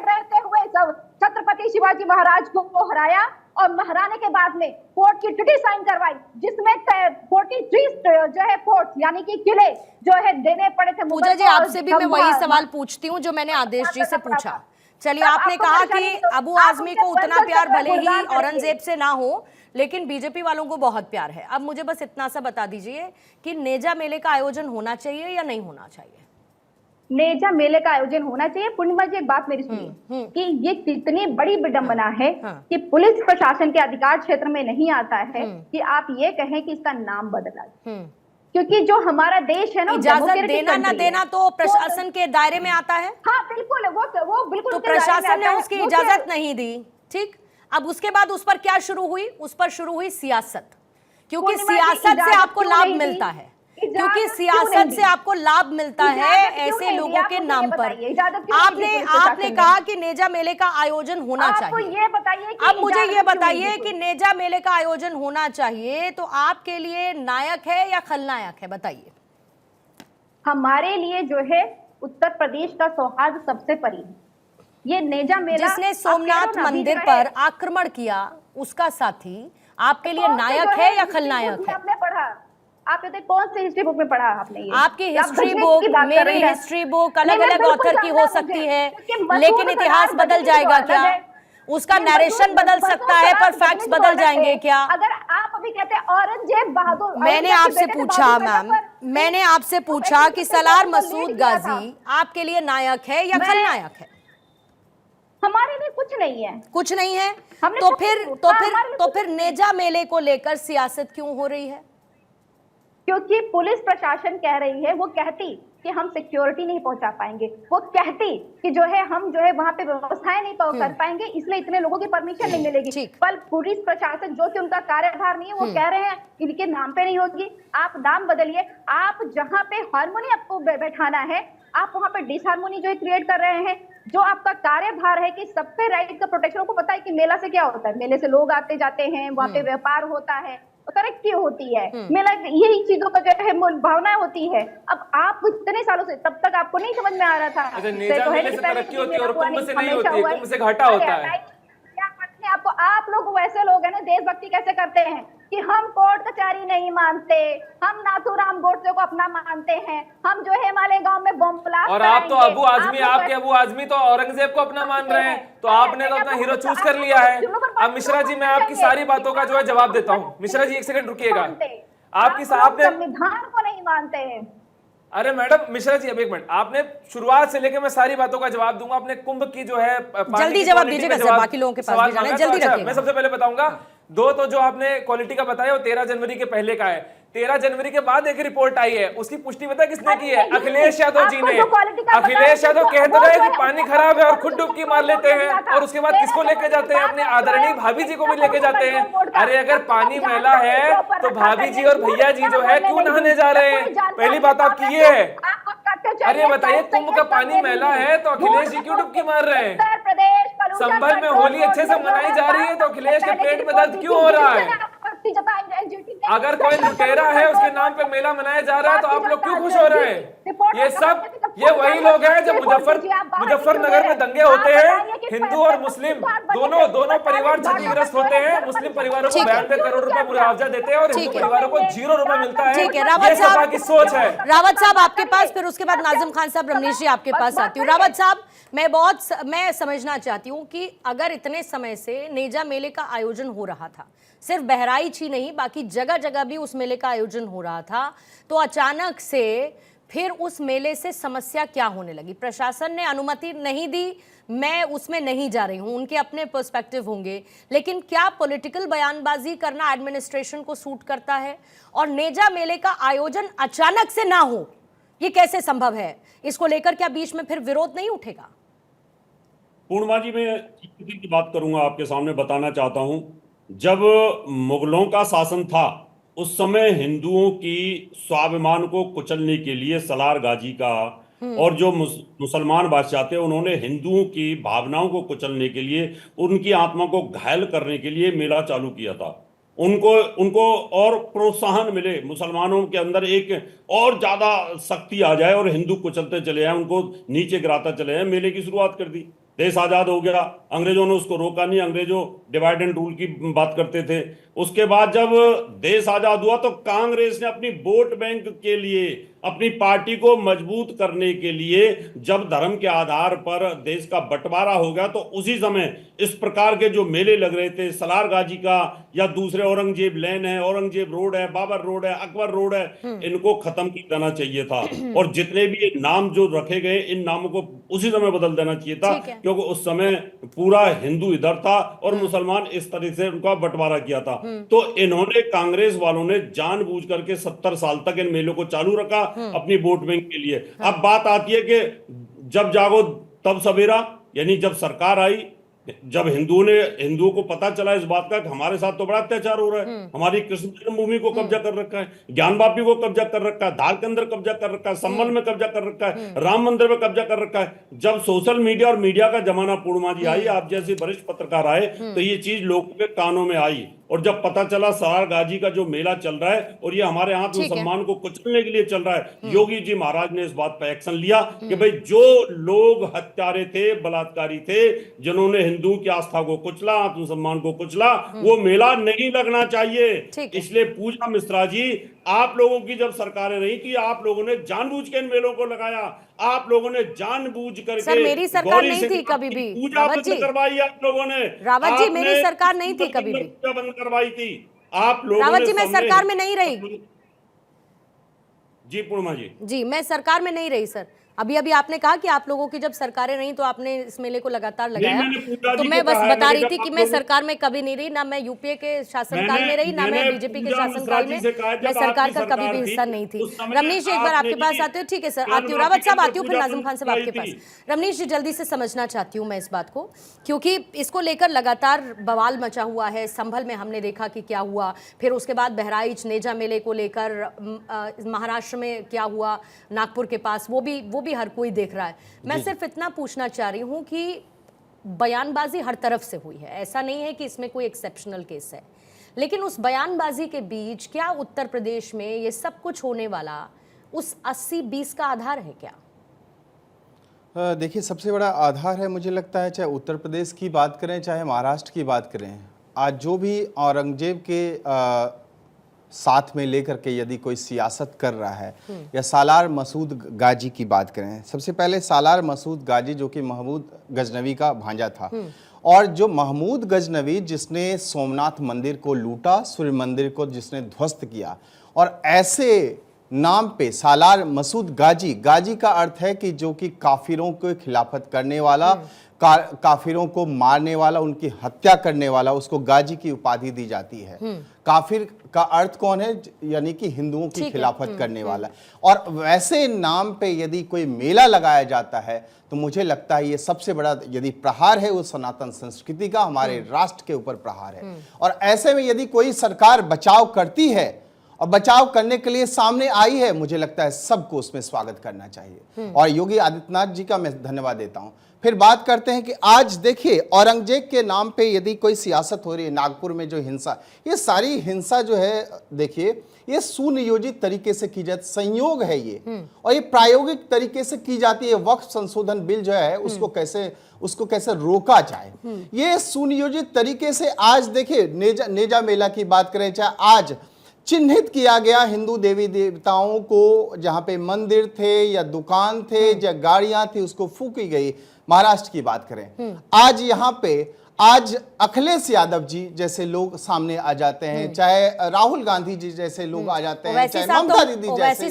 रहते हुए जब छत्रपति शिवाजी महाराज को हराया और हराने के बाद में फोर्ट की ट्रीटी साइन करवाई, जिसमें 43 जो है फोर्ट यानी कि किले जो है देने पड़े थे। पूजा जी, आपसे भी मैं वही सवाल पूछती हूँ जो मैंने आदेश जी से पूछा। चलिए, आपने कहा कि अबू आजमी को उतना प्यार भले ही औरंगजेब से ना हो, लेकिन बीजेपी वालों को बहुत प्यार है। अब मुझे बस इतना सा बता दीजिए कि नेजा मेले का आयोजन होना चाहिए या नहीं होना चाहिए? नेजा मेले का आयोजन होना चाहिए। पूर्णिमा जी, एक बात मेरी सुनिए कि ये कितनी बड़ी विडंबना है कि पुलिस प्रशासन के अधिकार क्षेत्र में नहीं आता है कि आप ये कहें कि इसका नाम बदला, क्योंकि जो हमारा देश है ना, इजाजत देना ना देना तो प्रशासन के दायरे में आता है। हाँ बिल्कुल, वो बिल्कुल। तो प्रशासन ने उसकी इजाजत नहीं दी, ठीक। अब उसके बाद उस पर क्या शुरू हुई? उस पर शुरू हुई सियासत, क्योंकि सियासत से आपको लाभ मिलता है, ऐसे लोगों के नाम पर। आपने कहा कि नेजा मेले का आयोजन होना चाहिए। ये बताइए, अब मुझे ये बताइए कि नेजा मेले का आयोजन होना चाहिए तो आपके लिए नायक है या खलनायक है, बताइए। हमारे लिए जो है उत्तर प्रदेश का सौहार्द सबसे परी है। ये नेजा मेला, जिसने सोमनाथ मंदिर पर आक्रमण किया उसका साथी आपके लिए नायक है या खलनायक है? आपने पढ़ा, आप कौन से हिस्ट्री बुक में पढ़ा आपने? ये आपकी हिस्ट्री बुक, मेरी हिस्ट्री बुक अलग अलग ऑथर की हो सकती है, लेकिन इतिहास बदल जाएगा क्या? उसका नरेशन बदल सकता है पर फैक्ट्स बदल जाएंगे क्या? अगर आप अभी कहते हैं औरंगजेब बहादुर, मैंने आपसे पूछा मैम, मैंने आपसे पूछा कि सलार मसूद गाजी आपके लिए नायक है या खलनायक है? हमारे लिए कुछ नहीं है, कुछ नहीं है। हमने तो फिर नेजा मेले को लेकर सियासत क्यों हो रही है? क्योंकि पुलिस प्रशासन कह रही है, वो कहती कि हम सिक्योरिटी नहीं पहुंचा पाएंगे, वो कहती कि जो है हम जो है वहां पे व्यवस्थाएं नहीं कर पाएंगे, इसलिए इतने लोगों की परमिशन नहीं मिलेगी। पर पुलिस प्रशासन जो कि उनका कार्यभार नहीं है, वो कह रहे हैं इनके नाम पे नहीं होगी। आप नाम बदलिए, आप जहां पे हार्मोनी आपको बैठाना है, आप वहां पे डिसहार्मोनी जो है क्रिएट कर रहे हैं। जो आपका कार्यभार है कि सबके राइट का प्रोटेक्शन, को पता है कि मेला से क्या होता है, मेले से लोग आते जाते हैं, वहां पे व्यापार होता है, तरक्की होती है, मेला यही चीजों का जो है भावनाएं होती है। अब आप इतने सालों से, तब तक आपको नहीं समझ में आ रहा था। नेजा मेले से तरक्की होती है और कुंभ से नहीं होती है, कुंभ से घाटा होता है। आपको, आप लोग वैसे लोग हैं ना, देशभक्ति कैसे करते हैं कि हम कोर्ट कचहरी नहीं मानते, हम नाथूराम गोडसे को अपना मानते हैं, हम जो है हिमालय गांव में बम ब्लास्ट और आप तो अबू आजमी, आपके अबू आजमी तो औरंगजेब को अपना मान रहे हैं, तो आपने तो अपना हीरो चूज कर लिया है। अब मिश्रा जी, मैं आपकी सारी बातों का जो है जवाब देता हूँ। मिश्रा जी एक सेकंड रुकिएगा, आपने संविधान को नहीं मानते हैं। अरे मैडम मिश्रा जी, अब एक मिनट, आपने शुरुआत से लेकर मैं सारी बातों का जवाब दूंगा। आपने कुंभ की जो है जल्दी जवाब दीजिएगा, बाकी लोगों के पास भी जाना है, जल्दी रखिएगा। मैं सबसे पहले बताऊंगा, दो तो जो आपने क्वालिटी का बताया वो 13 जनवरी के पहले का है। 13 जनवरी के बाद एक रिपोर्ट आई है, उसकी पुष्टि पता किसने की है? अखिलेश यादव जी ने। अखिलेश यादव कहते रहे कि पानी खराब है और खुद डुबकी मार लेते हैं, और उसके बाद किसको लेके जाते हैं? अपने आदरणीय भाभी जी को भी लेके जाते हैं। अरे अगर पानी मैला है तो भाभी जी और भैया जी जो है क्यों नहाने जा रहे हैं? पहली बात आपकी ये है। अरे बताइए, कुंभ का पानी मैला है तो अखिलेश जी क्यों डुबकी मार रहे हैं? संभल में होली अच्छे से मनाई जा रही है तो अखिलेश के पेट में दर्द क्यों हो रहा है? अगर कोई लुटेरा है उसके नाम पे मेला मनाया जा रहा है तो आप लोग क्यों खुश हो रहे हैं? ये वही लोग हैं जब मुजफ्फरनगर में दंगे होते हैं, हिंदू और मुस्लिम दोनों परिवार क्षतिग्रस्त होते हैं। मुस्लिम परिवारों को 92 करोड़ रुपए मुआवजा देते हैं और हिंदू परिवारों को 0 रुपए मिलता है। ठीक है, रावत साहब की सोच है। रावत साहब आपके पास, फिर उसके बाद नाजिम खान साहब, रमनीश जी आपके पास आती हूँ। रावत साहब, मैं समझना चाहती हूँ कि अगर इतने समय से नेजा मेले का आयोजन हो रहा था, सिर्फ बहराइच ही नहीं बाकी जगह जगह भी उस मेले का आयोजन हो रहा था, तो अचानक से फिर उस मेले से समस्या क्या होने लगी? प्रशासन ने अनुमति नहीं दी, मैं उसमें नहीं जा रही हूं, उनके अपने पर्सपेक्टिव होंगे, लेकिन क्या पॉलिटिकल बयानबाजी करना एडमिनिस्ट्रेशन को सूट करता है? और नेजा मेले का आयोजन अचानक से ना हो, ये कैसे संभव है? इसको लेकर क्या बीच में फिर विरोध नहीं उठेगा? पूर्णिमा जी, मैं की बात करूंगा, आपके सामने बताना चाहता हूं। जब मुगलों का शासन था उस समय हिंदुओं की स्वाभिमान को कुचलने के लिए सलार गाजी का और जो मुसलमान बादशाह थे उन्होंने हिंदुओं की भावनाओं को कुचलने के लिए, उनकी आत्मा को घायल करने के लिए मेला चालू किया था। उनको और प्रोत्साहन मिले, मुसलमानों के अंदर एक और ज्यादा शक्ति आ जाए और हिंदू कुचलते चले जाए, उनको नीचे गिराता चले जाए। मेले की शुरुआत कर दी, देश आजाद हो गया, अंग्रेजों ने उसको रोका नहीं, अंग्रेजों डिवाइड एंड रूल की बात करते थे। उसके बाद जब देश आजाद हुआ तो कांग्रेस ने अपनी वोट बैंक के लिए, अपनी पार्टी को मजबूत करने के लिए, जब धर्म के आधार पर देश का बंटवारा हो गया तो उसी समय इस प्रकार के जो मेले लग रहे थे, सलार गाजी का या दूसरे औरंगजेब लेन है, औरंगजेब रोड है, बाबर रोड है, अकबर रोड है, इनको खत्म कर देना चाहिए था। और जितने भी नाम जो रखे गए, इन नामों को उसी समय बदल देना चाहिए था, क्योंकि उस समय पूरा हिंदू इधर था और मुसलमान इस तरह से उनका बंटवारा किया था। तो इन्होंने, कांग्रेस वालों ने जानबूझ करके 70 साल तक इन मेलों को चालू रखा अपनी वोट बैंक के लिए। अब बात आती है कि जब जागो तब सवेरा, यानी जब सरकार आई, जब हिंदुओं को पता चला इस बात का कि हमारे साथ तो बड़ा अत्याचार हो रहा है, हमारी कृष्ण जन्मभूमि को कब्जा कर रखा है, ज्ञानवापी को कब्जा कर रखा है, धार के अंदर कब्जा कर रखा है, संभल में कब्जा कर रखा है, राम मंदिर में कब्जा कर रखा है। जब सोशल मीडिया और मीडिया का जमाना पूर्णिमा जी आई, आप जैसे वरिष्ठ पत्रकार आए, तो ये चीज लोगों के कानों में आई और जब पता चला सलार गाजी का जो मेला चल रहा है और ये हमारे यहाँ मुसलमान को कुचलने के लिए चल रहा है, योगी जी महाराज ने इस बात पर एक्शन लिया कि भाई जो लोग हत्यारे थे, बलात्कारी थे, जिन्होंने हिंदुओं की आस्था को कुचला, मुसलमान को कुचला, वो मेला नहीं लगना चाहिए। इसलिए पूजा मिश्रा जी, आप लोगों की जब सरकारें रही थी, आप लोगों ने जानबूझ के इन मेलों को लगाया, आप लोगों ने जानबूझ करके सर, मेरी सरकार गौरी नहीं सिंह थी कभी भी, पूजा रावत बंद जी। करवाई आप लोगों ने। रावत जी, मेरी आपने सरकार नहीं थी कभी भी। पूजा बंद करवाई थी आप लोगों रावत ने। जी, मैं सामने- सरकार में नहीं रही। जी पूर्णिमा जी, जी, मैं सरकार में नहीं रही सर। अभी अभी आपने कहा कि आप लोगों की जब सरकारें रही तो आपने इस मेले को लगातार लगाया। मैंने पूजा तो जी मैं को बस कहा है, बता मैंने रही जब थी कि आप मैं लोगों- सरकार में कभी नहीं रही, ना मैं यूपीए के शासनकाल में रही, ना मैं मैंने बीजेपी के पूजा शासनकाल मिश्रा में जी से कहा, जब मैं सरकार आपकी का कभी भी सरकार हिस्सा थी, नहीं थी। उस समय रमनीश जी, एक बार आपने आपके पास भी आते हो। ठीक है सर, ज्ञान आती हूँ। वाटिका रावत साहब में आती हूँ, फिर पूजा नाजिम खान साहब बंद आपके कराई पास। रमनीश जी, जल्दी से समझना चाहती हूँ मैं इस बात को, क्योंकि इसको लेकर लगातार बवाल मचा हुआ है। संभल में हमने देखा कि क्या हुआ, फिर उसके बाद बहराइच नेजा मेले को लेकर महाराष्ट्र में क्या हुआ, नागपुर के पास, वो भी हर कोई देख रहा है। मैं सिर्फ इतना पूछना चाह रही हूं कि बयानबाजी हर तरफ से हुई है, ऐसा नहीं है कि इसमें कोई एक्सेप्शनल केस है, लेकिन उस बयानबाजी के बीच क्या उत्तर प्रदेश में ये सब कुछ होने वाला उस 80-20 का आधार है क्या? देखिए, सबसे बड़ा आधार है, मुझे लगता है, चाहे उत्तर प्रदेश की बात करें चाहे महाराष्ट्र की बात करें, आज जो भी औरंगजेब के साथ में लेकर के यदि कोई सियासत कर रहा है, या सालार मसूद गाजी की बात करें, सबसे पहले सालार मसूद गाजी जो कि महमूद गजनवी का भांजा था, और जो महमूद गजनवी जिसने सोमनाथ मंदिर को लूटा, सूर्य मंदिर को जिसने ध्वस्त किया, और ऐसे नाम पे सालार मसूद गाजी, गाजी का अर्थ है कि जो कि काफिरों को खिलाफत करने वाला, काफिरों को मारने वाला, उनकी हत्या करने वाला, उसको गाजी की उपाधि दी जाती है। काफिर का अर्थ कौन है? यानी कि हिंदुओं की खिलाफत करने वाला। और वैसे नाम पे यदि कोई मेला लगाया जाता है तो मुझे लगता है ये सबसे बड़ा यदि प्रहार है वो सनातन संस्कृति का, हमारे राष्ट्र के ऊपर प्रहार है। और ऐसे में यदि कोई सरकार बचाव करती है और बचाव करने के लिए सामने आई है, मुझे लगता है सबको उसमें स्वागत करना चाहिए। और योगी आदित्यनाथ जी का मैं धन्यवाद देता हूं। फिर बात करते हैं कि आज देखिए, औरंगजेब के नाम पे यदि कोई सियासत हो रही है, नागपुर में जो हिंसा, ये सारी हिंसा जो है, देखिए, ये सुनियोजित तरीके से की जाती, संयोग है ये, और ये प्रायोगिक तरीके से की जाती है। वक्फ संशोधन बिल जो है उसको कैसे रोका जाए, ये सुनियोजित तरीके से। आज देखिए, नेजा मेला की बात करें, चाहे आज चिन्हित किया गया हिंदू देवी देवताओं को, जहां पे मंदिर थे या दुकान थे या गाड़ियां थी, उसको फूकी गई। महाराष्ट्र की बात करें, आज यहां पे आज अखिलेश यादव जी जैसे लोग सामने आ जाते हैं, चाहे राहुल गांधी जी जैसे लोग आ जाते हैं, चाहे ममता दीदी जैसे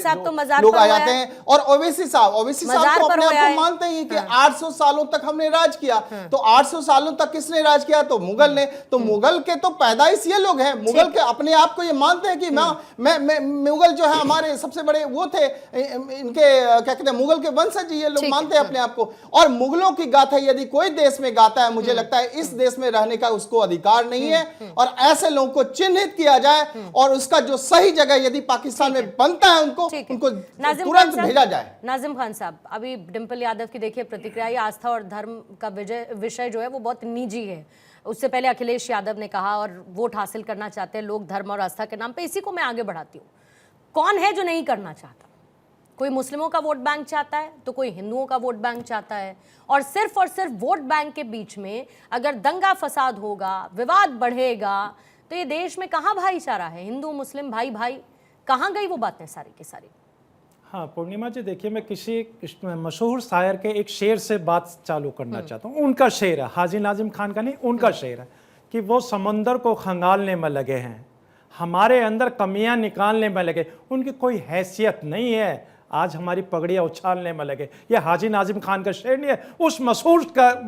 लोग आ जाते हैं, और ओवैसी साहब तो अपने आप को मानते हैं कि 800 सालों तक हमने राज किया। तो 800 सालों तक किसने राज किया? तो मुगल ने। तो मुगल के तो पैदाइश ये लोग हैं, मुगल के अपने आप को ये मानते हैं कि मैं मुगल जो है हमारे सबसे बड़े वो थे, इनके क्या कहते हैं, मुगल के वंशज, ये लोग मानते हैं अपने आप को। और मुगलों की गाथा यदि कोई देश में गाता है, मुझे लगता है इस देश में रहने का उसको अधिकार नहीं है। और ऐसे लोगों को चिन्हित किया जाए और उसका जो सही जगह यदि पाकिस्तान में बनता है उनको तुरंत भेजा जाए। नाजिम खान साहब, अभी डिंपल यादव की देखिए प्रतिक्रिया, ये आस्था और धर्म का विषय जो है वो बहुत निजी है। उससे पहले अखिलेश यादव ने कहा, और वोट हासिल करना चाहते हैं लोग धर्म और आस्था के नाम पे। इसी को मैं आगे बढ़ाती हूँ। कौन है जो नहीं करना चाहता? कोई मुस्लिमों का वोट बैंक चाहता है तो कोई हिंदुओं का वोट बैंक चाहता है, और सिर्फ वोट बैंक के बीच में अगर दंगा फसाद होगा, विवाद बढ़ेगा, तो ये देश में कहां भाईचारा है? हिंदू मुस्लिम भाई भाई, कहां गई वो बातें सारी की सारी? हाँ पूर्णिमा जी, देखिए, मैं किसी मशहूर शायर के एक शेर से बात चालू करना चाहता हूँ। उनका शेर है, हाजी नाजिम खान का नहीं, उनका शेर है कि वो समंदर को खंगालने में लगे हैं, हमारे अंदर कमियां निकालने में लगे, उनकी कोई हैसियत नहीं है, आज हमारी पगड़ियाँ उछालने में लगे। ये हाजी नाजिम खान का शेर नहीं है, उस मशहूर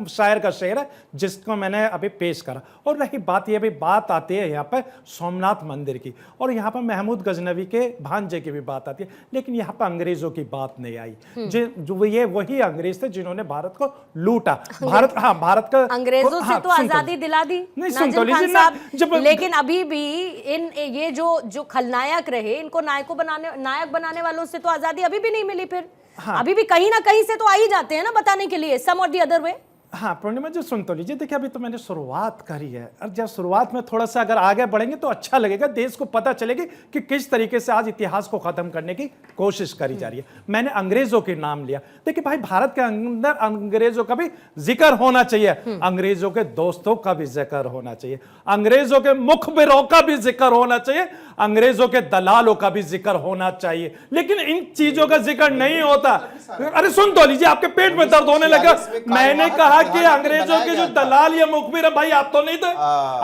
शायर का शेर है जिसको मैंने अभी पेश करा। और रही बात, ये भी बात आती है यहाँ पर सोमनाथ मंदिर की, और यहाँ पर महमूद गजनवी के भांजे की भी बात आती है, लेकिन यहाँ पर अंग्रेजों की बात नहीं आई। जो ये वही अंग्रेज थे जिन्होंने भारत को लूटा। भारत का अंग्रेजों से तो आजादी दिला दी नाजिम खान साहब, लेकिन अभी भी ये जो खलनायक रहे, इनको नायक बनाने वालों से तो आजादी अभी भी नहीं मिली। फिर अभी भी कहीं ना कहीं से तो आ ही जाते हैं ना बताने के लिए, सम और दी अदर वे। हाँ पूर्णिमा जी सुन तो लीजिए, देखिए अभी तो मैंने शुरुआत करी है, और जब शुरुआत में थोड़ा सा अगर आगे बढ़ेंगे तो अच्छा लगेगा, देश को पता चलेगी कि किस तरीके से आज इतिहास को खत्म करने की कोशिश करी जा रही है। मैंने अंग्रेजों के नाम लिया, देखिए भाई भारत के अंदर अंग्रेजों का भी जिक्र होना चाहिए, अंग्रेजों के दोस्तों का भी जिक्र होना चाहिए, अंग्रेजों के मुखबिरों का भी जिक्र होना चाहिए, अंग्रेजों के दलालों का भी जिक्र होना चाहिए, लेकिन इन चीजों का जिक्र नहीं होता। अरे सुन तो लीजिए, आपके पेट में दर्द होने लगा। मैंने कहा कि अंग्रेजों के जो दलाल या मुखबिर है, भाई आप तो नहीं थे,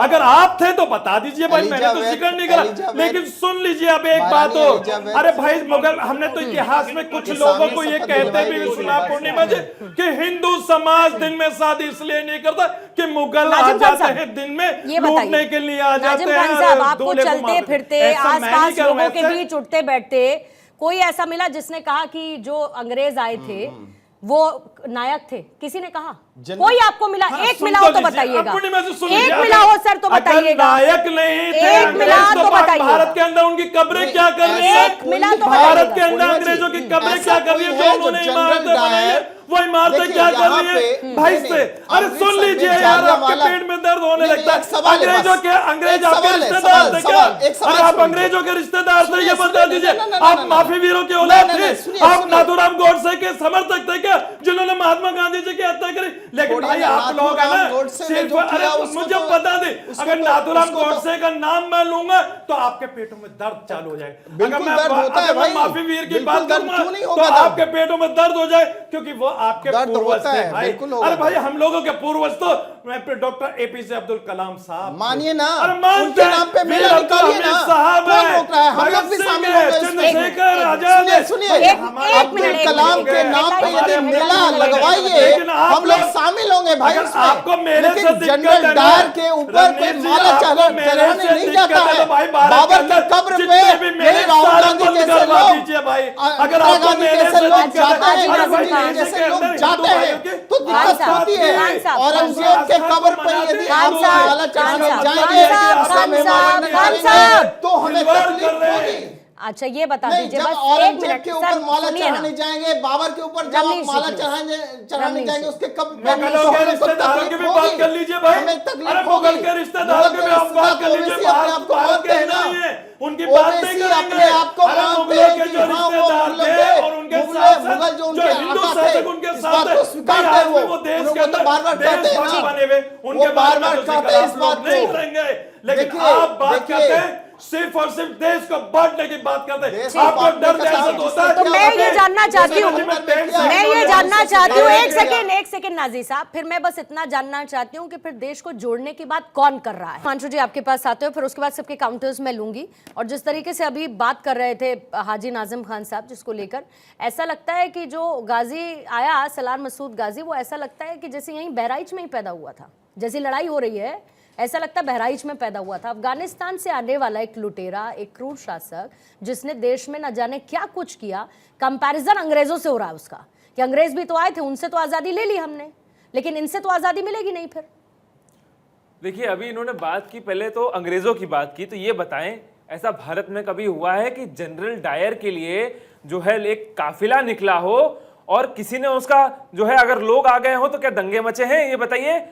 अगर आप थे तो बता दीजिए भाई, मैंने तो जिक्र नहीं करा। लेकिन सुन लीजिए अब एक बात हो, अरे भाई मुगल, हमने तो इतिहास में कुछ लोगों को ये कहते भी सुना पूर्णिमा जी कि हिंदू समाज दिन में शादी इसलिए नहीं करता कि मुगल आ जाते हैं दिन में लूटने के लिए आ जाते हैं। आपको चलते फिरते आसपास लोगों के बीच उठते बैठते कोई ऐसा मिला जिसने कहा कि जो अंग्रेज आए थे वो नायक थे? किसी ने कहा? कोई आपको मिला? एक मिला हो तो बताइएगा, एक मिला हो सर तो बताइएगा। नायक नहीं थे, एक मिला तो बताइए। भारत के अंदर उनकी कब्रें क्या कर रही है? एक मिला तो भारत के अंदर अंग्रेजों की कब्रें क्या कर रही है? जो उन्होंने इमारतें बनाई है वो इमारतें क्या कर रही है भाई से? अरे सुन लीजिए यार, आपके पेट में दर्द होने लगता है। अंग्रेज आपके रिश्तेदार थे क्या? अरे आप अंग्रेजों के रिश्तेदार थे ये बता दीजिए। आप माफी वीरों के औलाद थे? आप नाथूराम गोडसे के समर्थक थे क्या, जिन्होंने महात्मा गांधी जी की हत्या करी? लेकिन भाई आप लोग है ना सिर्फ, अरे मुझे बता दे, अगर नाथूराम गोडसे का नाम मैं लूंगा तो आपके पेटों में दर्द चालू हो जाएगा। अगर मैं माफी वीर की बात करूंगा तो आपके पेटों में दर्द हो जाए, क्योंकि वो आपके पूर्वज थे भाई। अरे भाई हम लोगों के पूर्वज तो डॉक्टर एपीजे अब्दुल कलाम साहब, मानिए ना, अरे मानते नाम पे मेला निकालिए ना, साहब कौन रोक रहा है? हम लोग भी शामिल होंगे, चंद्रशेखर आजाद, सुनिए अब्दुल कलाम के नाम पे यदि मेला लगवाइए हम लोग शामिल होंगे भाई। आपको मेरे से जनरल डायर के ऊपर कोई माला चढ़ाने नहीं जाता है। बाबर की कब्र पे यही राहुल गांधी जैसे लोग, अगर आपको मेरे से लोग जाते हैं, जैसे लोग जाते हैं तो दिक्कत होती है। औरंगजेब के कब्र पर यदि आप माला चढ़ाने जाएंगे तो हमें तकलीफ होगी। अच्छा ये बता दीजिए बस औरंगजेब के ऊपर माला चढ़ाने जाएंगे, बाबर के ऊपर जब आप माला चढ़ाने जाएंगे उसके मुगल के रिश्तेदारों की भी बात कर लीजिए भाई। अरे मुगल के रिश्तेदारों की भी आप बात कर लीजिए, भारत के नहीं है उनकी बात नहीं करेंगे। अरे मुगलों के जो रिश्तेदार थे और उनके साथ जो हिंदू शासक उनके साथ वो देश के अंदर देश बने हुए उनके बारे में इस बात नहीं करेंगे। लेकिन आप बात करते हैं सिर्फ और सिर्फ देश को बांटने की बात करते हैं। आपको डर दहशत होता है। तो मैं ये जानना चाहती हूँ, एक सेकेंड नाज़ी साहब, फिर मैं बस इतना जानना चाहती हूँ कि फिर देश को जोड़ने की बात कौन कर रहा है? हिमांशु जी आपके पास आते हो, फिर उसके बाद सबके काउंटर्स मैं लूंगी। और जिस तरीके से अभी बात कर रहे थे हाजी नाजिम खान साहब, जिसको लेकर ऐसा लगता है कि जो गाजी आया सलार मसूद गाजी, वो ऐसा लगता है कि जैसे यहीं बहराइच में ही पैदा हुआ था, जैसी लड़ाई हो रही है ऐसा लगता है बहराइच में पैदा हुआ था। अफगानिस्तान से आने वाला एक लुटेरा, एक क्रूर शासक जिसने देश में न जाने क्या कुछ किया। कंपैरिजन अंग्रेजों से हो रहा है उसका कि अंग्रेज भी तो आए थे, उनसे तो आजादी ले ली हमने, लेकिन इनसे तो आजादी मिलेगी नहीं। फिर देखिए अभी इन्होंने बात की, पहले तो अंग्रेजों की बात की, तो ये बताएं ऐसा भारत में कभी हुआ है कि जनरल डायर के लिए जो है एक काफिला निकला हो और किसी ने उसका जो है अगर लोग आ गए हो तो क्या दंगे मचे हैं? ये बताइए।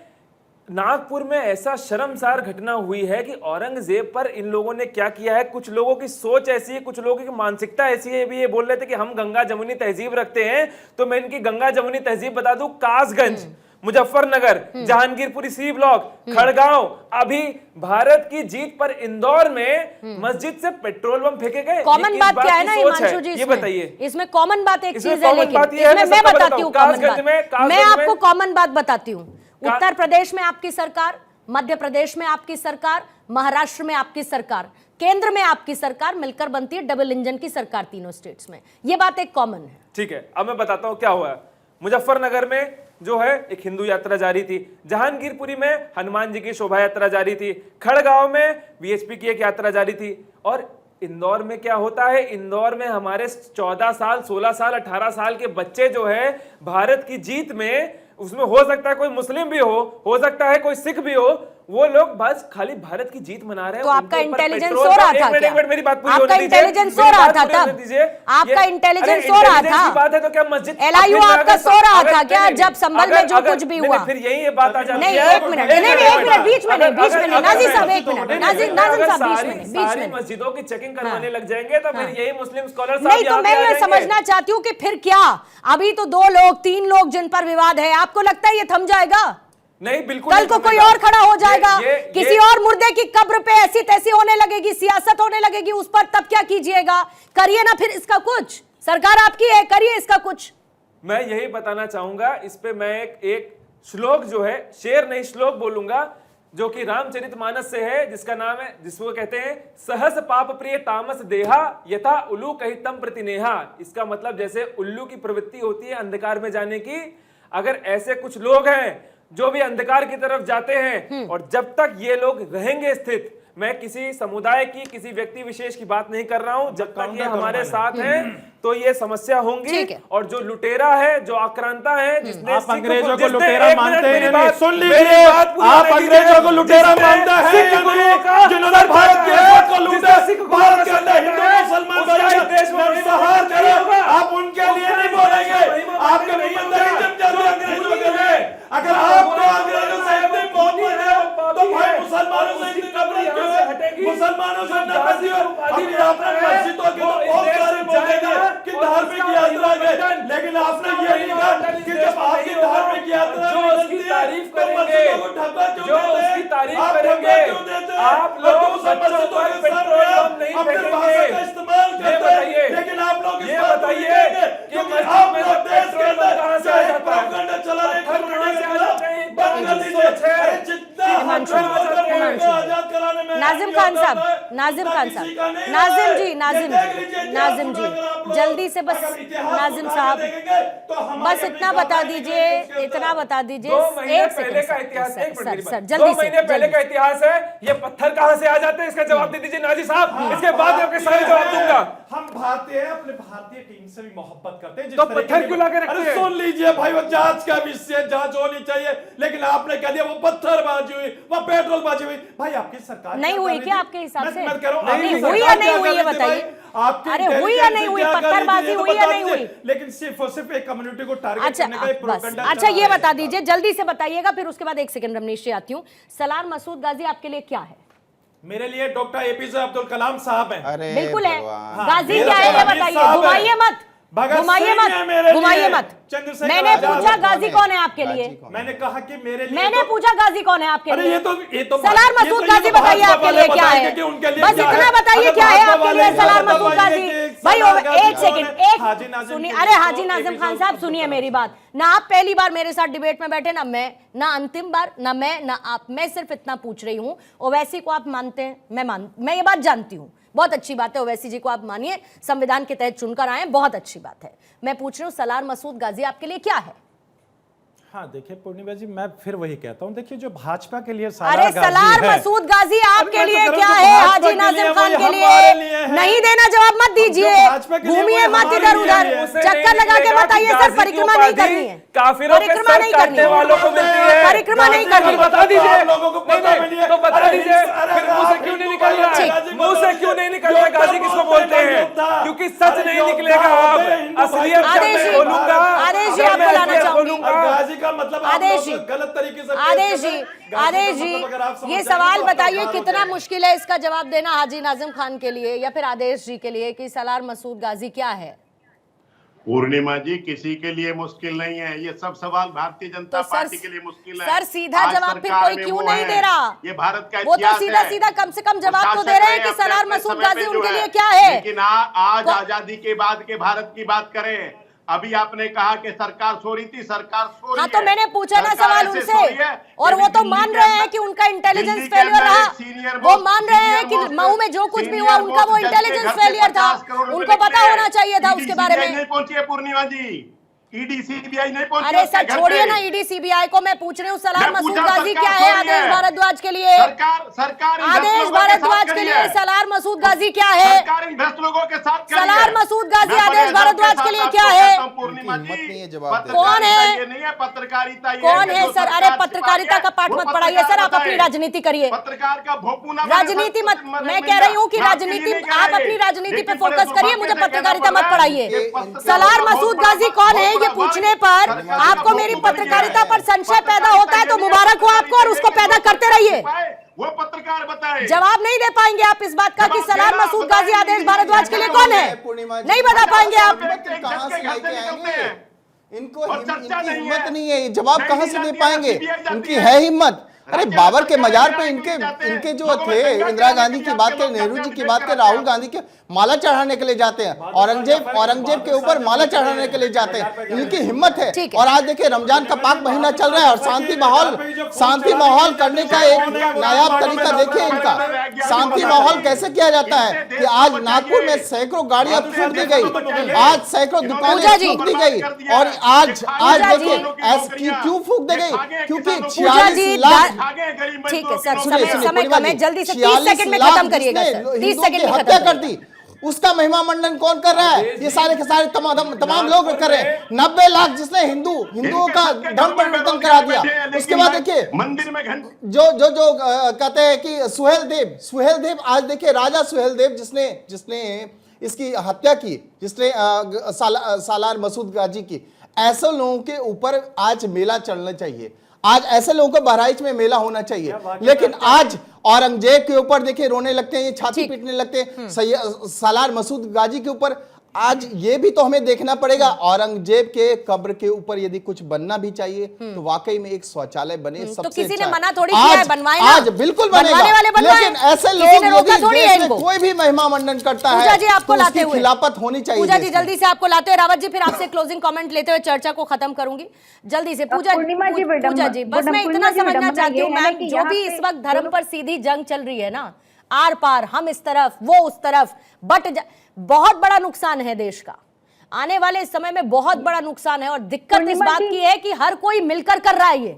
नागपुर में ऐसा शर्मसार घटना हुई है कि औरंगजेब पर इन लोगों ने क्या किया है। कुछ लोगों की सोच ऐसी है, कुछ लोगों की मानसिकता ऐसी है। भी ये बोल रहे थे कि हम गंगा जमुनी तहजीब रखते हैं, तो मैं इनकी गंगा जमुनी तहजीब बता दूं। कासगंज, मुजफ्फरनगर, जहांगीरपुरी सी ब्लॉक, खड़गांव, अभी भारत की जीत पर इंदौर में मस्जिद से पेट्रोल बम फेंके गए। कॉमन बात क्या है ना हिमांशु जी, ये बताइए। इसमें कॉमन बात एक चीज है, लेकिन मैं बताती हूँ कॉमन बात। मैं आपको कॉमन बात बताती हूँ। उत्तर प्रदेश में आपकी सरकार, मध्य प्रदेश में आपकी सरकार, महाराष्ट्र में आपकी सरकार, केंद्र में आपकी सरकार, मिलकर बनती है डबल इंजन की सरकार तीनों स्टेट्स में। ये बात एक कॉमन है। ठीक है, अब मैं बताता हूं क्या हुआ। मुजफ्फरनगर में जो है एक हिंदू यात्रा जारी थी, जहांगीरपुरी में हनुमान जी की शोभा यात्रा जारी थी, खड़गांव में वीएचपी की एक यात्रा जारी थी। और इंदौर में क्या होता है? इंदौर में हमारे 14 साल, 16 साल, 18 साल के बच्चे जो है भारत की जीत में उसमें हो सकता है कोई मुस्लिम भी हो सकता है कोई सिख भी हो, वो लोग बस खाली भारत की जीत मना रहे हैं। तो आपका इंटेलिजेंस सो रहा था क्या? मेरी बात पूरी आपका इंटेलिजेंस सो रहा था तब? आपका इंटेलिजेंस सो रहा था? बात है तो क्या मस्जिद LIU आपका सो रहा था क्या जब संभल में जो कुछ भी हुआ? फिर यही बात आ जाती है। नहीं, एक मिनट, नहीं, बीच में नहीं, नाजिर साहब एक मिनट, नाजिर साहब बीच में सारी मस्जिदों की चेकिंग करवाने लग जाएंगे तो फिर यही मुस्लिम स्कॉलर नहीं, तो मैं ये समझना चाहती हूँ कि फिर क्या? अभी तो 2 लोग 3 लोग जिन पर विवाद है, आपको लगता है ये थम जाएगा? नहीं, बिल्कुल कल को कोई और खड़ा हो जाएगा, किसी और मुर्दे की कब्र पे ऐसी तैसी होने लगेगी, सियासत होने लगेगी उस पर, तब क्या कीजिएगा? करिए ना फिर इसका कुछ, सरकार आपकी है, करिए इसका कुछ। मैं यही बताना चाहूंगा इस पे, मैं एक श्लोक जो है, शेर नहीं श्लोक बोलूंगा, जो कि रामचरितमानस से है, जिसका नाम है, जिसको कहते हैं सहस पाप प्रिय तामस देहा यथा उल्लू कही तम प्रतिनेहा। इसका मतलब जैसे उल्लू की प्रवृत्ति होती है अंधकार में जाने की, अगर ऐसे कुछ लोग हैं जो भी अंधकार की तरफ जाते हैं, और जब तक ये लोग रहेंगे स्थित, मैं किसी समुदाय की, किसी व्यक्ति विशेष की बात नहीं कर रहा हूं, जब तक ये हमारे साथ हैं तो ये समस्या होंगी। और जो लुटेरा है, जो आक्रांता है, जिसने आप अंग्रेजों को लुटेरा मानते हैं, सुन लीजिए, आप अंग्रेजों को लुटेरा मानते हैं जिन्होंने भारत के को लूटा, भारत के अंदर हिंदू मुसलमान सहार करा, आप उनके लिए नहीं बोलेंगे, आपके अंग्रेजों के लिए। अगर आपको अंग्रेजों से इतनी मोहब्बत है तो भाई मुसलमानों से इतनी नफरत क्यों है? मुसलमानों से नफरत क्यों? अभी आपने मस्जिदों के बहुत सारे बोलेंगे कि धार्मिक यात्रा गए, लेकिन आपने ये नहीं कहा कि जब आपकी धार्मिक यात्रा जो उसकी तारीफ करेंगे, जो उसकी तारीफ करेंगे, आप लोग बच्चों पर पेट्रोल बम नहीं फेंकेंगे। इस्तेमाल करते हैं, लेकिन आप लोग ये बताइए कि आप लोग देश के अंदर कहां से आ जाता है? चला रहे नाजिम खान साहब, नाजिम जी, जल्दी से बस नाजिम साहब, बस इतना बता दीजिए, इतना बता दीजिए। 1 सेकंड सर, जल्दी से। 2 महीने पहले का इतिहास है, ये पत्थर कहां से आ जाते हैं, इसका जवाब दे दीजिए नाजी साहब, इसके बाद आपके सारे जवाब दूंगा। हम भारतीय हैं, अपने भारतीय टीम से भी मोहब्बत करते हैं, तो पत्थर क्यों लाके रखते हैं? सुन लीजिए भाई, वो जांच का विषय, जांच होनी चाहिए, लेकिन आपने कह दिया वो पत्थरबाजी हुई, वो पेट्रोलबाजी हुई। भाई आपकी सरकार नहीं हुई क्या आपके हिसाब से? नहीं हुई या नहीं हुई ये बताइए। अरे हुई या नहीं हुई, पत्थरबाजी हुई या नहीं हुई? लेकिन सिर्फ और सिर्फ एक कम्युनिटी को टारगेट करने का एक प्रोपेगेंडा। अच्छा ये बता दीजिए, जल्दी से बताइएगा, फिर उसके बाद 1 सेकंड रमनीश जी आती हूँ। सलार मसूद गाजी आपके लिए क्या है? मेरे लिए डॉक्टर APJ अब्दुल कलाम साहब हैं। बिल्कुल है। गाजी क्या है ये बताइए, घुमाइए मत, घुमाइए मत। मैंने पूछा गाजी कौन है आपके लिए? मैंने कहा कि मेरे लिए, मैंने पूछा गाजी कौन है आपके लिए? ये तो सलार मसूद गाजी बताइए आपके लिए क्या है? बस इतना बताइए क्या है आपके लिए सलार मसूद गाजी? भाई 1 सेकंड, एक सुनिए। अरे हाजी नाजिम खान साहब सुनिए मेरी बात। ना आप पहली बार मेरे साथ डिबेट में बैठे, ना मैं, ना अंतिम बार, ना मैं, ना आप। मैं सिर्फ इतना पूछ रही हूँ, ओवैसी को आप मानते हैं? मैं ये बात जानती हूँ, बहुत अच्छी बात है, ओवैसी जी को आप मानिए, संविधान के तहत चुनकर आए, बहुत अच्छी बात है। मैं पूछ रही हूँ सलार मसूद गाजी आपके लिए क्या है? हाँ देखिए पूर्णिमा जी, मैं फिर वही कहता हूँ, देखिए जो भाजपा के लिए अरे सलार मसूद गाजी आपके लिए क्या है? हाजी नाजिम खान के लिए नहीं देना जवाब मत दीजिए, घूमिए मत इधर उधर, चक्कर लगा के मत आइए सर। परिक्रमा नहीं करनी है, परिक्रमा नहीं करनी है, परिक्रमा नहीं करनी। बता दीजिए, तो बता दीजिए, मुंह से क्यों नहीं निकल रहा है? मुंह से क्यों नहीं निकल रहा है? गाजी किसको बोलते हैं? क्योंकि सच नहीं निकलेगा। अब असलियत बोलूंगा, आदेश जी आपको लाना चाहूंगी। का मतलब आदेश जी, गलत तरीके से आदेश जी, ये सवाल बताइए कितना मुश्किल है इसका जवाब देना हाजी नाजिम खान के लिए या फिर आदेश जी के लिए कि सलार मसूद गाजी क्या है? पूर्णिमा जी, किसी के लिए मुश्किल नहीं है, ये सब सवाल भारतीय जनता पार्टी के लिए मुश्किल है। सर सीधा जवाब फिर कोई क्यों नहीं दे रहा? ये भारत का वो तो सीधा सीधा कम से कम जवाब तो दे रहे हैं कि सलार मसूद गाजी उनके लिए क्या है। लेकिन आज आजादी के बाद के भारत की बात करें, अभी आपने कहा कि सरकार सो रही थी, सरकार सो रही है। तो मैंने पूछा ना सवाल उनसे, और वो तो मान रहे हैं कि उनका इंटेलिजेंस फेलियर रहा। वो मान रहे हैं कि मऊ में जो कुछ भी हुआ उनका वो इंटेलिजेंस फेलियर था, उनको पता होना चाहिए था उसके बारे में। नहीं पहुंची है पूर्णिमा जी, ईडी सीबीआई नहीं पहुंची? अरे उसके सर घर छोड़िए पे? ना ईडी सीबीआई को, मैं पूछ रही हूँ सलार मैं मसूद पूछा, गाजी सरकार क्या है थोड़ी आदेश है। भारद्वाज के लिए? सरकार इन आदेश भ्रष्ट लोगों के भारद्वाज साथ के खड़ी लिए है। सलार मसूद गाजी क्या है? सरकार इन भ्रष्ट लोगों के साथ खड़ी है। सलार मसूद गाजी मैं आदेश बड़े भारद्वाज अदब के लिए साथ क्या आपको है? कहता हूं, पूर्णिमा उनकी हिम्मत जी, नहीं है जवाब देने की। कौन है? ये नहीं है पत्रकारिता, ये कौन है जो सर? सरकार अरे सिपाही पत्रकारिता है, का पाठ वो मत पढ़ाइए सर, आप पत्रकार अपनी बताए। राजनीति करिए। पत्रकार का भोपू ना बने, राजनीति मत, सर, मैं कह रही हूँ कि मैं आपके लिए राजनीति, नहीं कह आप रही। अपनी राजनीति पे लेकिन फोकस बड़े करिए, मुझे दुर्भाग्य से पत्रकारिता कहना मत पड़ रहा है पढ़ाइए। कि पत्रकार सलार का मसूद बहुत गाजी बड़ा- कौन है, बहुत ये बड़ा पूछने वर्ग पर सरकार का आपको मेरी भोपू बन गया पत्रकारिता है। पर संशय पैदा होता है, तो मुबारक हो आपको, और उसको पैदा करते रहिए। वो पत्रकार बताए। जवाब नहीं दे पाएंगे आप इस बात का कि सलार मसूद गाजी आदेश भारद्वाज के लिए कौन है? पूर्णिमा जी, नहीं बता पाएंगे आप। कहाँ से लेके आएंगे? इनको और चर्चा इनकी नहीं हिम्मत है। नहीं है, ये जवाब कहाँ से दे जाती है, पाएंगे? CBI जाती इनकी है। है हिम्मत। अरे राज्य बाबर के सरकार मजार पे जाती इनके जाते हैं। इनके जो लोगों में थे दंगा इंदिरा करने गांधी के की लिए बात आपके करें, लोग नेहरू जी जाते की हैं, बात करें, करते हैं। राहुल गांधी के माला चढ़ाने के लिए जाते हैं, औरंगजेब के ऊपर माला चढ़ाने के लिए जाते हैं। इनकी हिम्मत है। ठीक है। और आज देखिए रमजान का पाक महीना चल रहा है और शांति माहौल करने का एक नायाब तरीका देखिए इनका। शांति माहौल कैसे किया जाता है कि आज नागपुर में सैकड़ों गाड़ियां फूट दी गई, आज सैकड़ों पूजा दुकानें जी। फूक दी गई, और आज देखिए क्यों फूक दी गई? क्योंकि पूजा जी 46 लाख ठीक है सर, सुनिए, समय सुनिए, कम है, जल्दी से 30 सेकंड में खत्म करिएगा सर, 30 सेकंड में हत्या खत्म कर दी। उसका महिमा मंडन कौन कर रहा है? ये सारे के सारे तमाम लोग कर रहे हैं। 90 लाख जिसने हिंदुओं का धर्म परिवर्तन करा दिया। उसके बाद देखिए मंदिर में जो कहते हैं कि सुहेल देव आज देखिए, राजा सुहेल देव जिसने इसकी हत्या की, जिसने सालार मसूद गाजी की, ऐसे लोगों के ऊपर आज मेला चलना चाहिए। आज ऐसे लोगों को बहराइच में मेला होना चाहिए। लेकिन आज औरंगजेब के ऊपर देखिए रोने लगते हैं, ये छाती पीटने लगते हैं। सालार मसूद गाजी के ऊपर आज ये भी तो हमें देखना पड़ेगा, औरंगजेब के कब्र के ऊपर यदि कुछ बनना भी चाहिए तो वाकई में एक शौचालय बने, सबसे तो किसी ने अच्छा। मना थोड़ी किया है, बनवाए ना। आज बिल्कुल बनेगा, बनवाने वाले बनवाए। लेकिन ऐसे किसी लोग ने रोका यदि थोड़ी है देश में इनको। कोई भी महिमा मंडन करता पूजा है जी आपको तो लाते उसकी हुए खिलाफत होनी चाहिए। पूजा जी देश में। जल्दी से आपको लाते हुए, रावत जी फिर आपसे क्लोजिंग कमेंट लेते हुए चर्चा को खत्म करूंगी जल्दी से। पूजा पूर्णिमा जी, पूजा जी बस मैं पूर्णिमा इतना जी, समझना विडंबना चाहती ये हूँ है मैम, कि जो यहाँ भी पे इस वक्त धर्म पर सीधी जंग चल रही है ना, आर पार, हम इस तरफ वो उस तरफ, बहुत बड़ा नुकसान है देश का। आने वाले समय में बहुत बड़ा नुकसान है, और दिक्कत इस बात की है कि हर कोई मिलकर कर रहा है ये।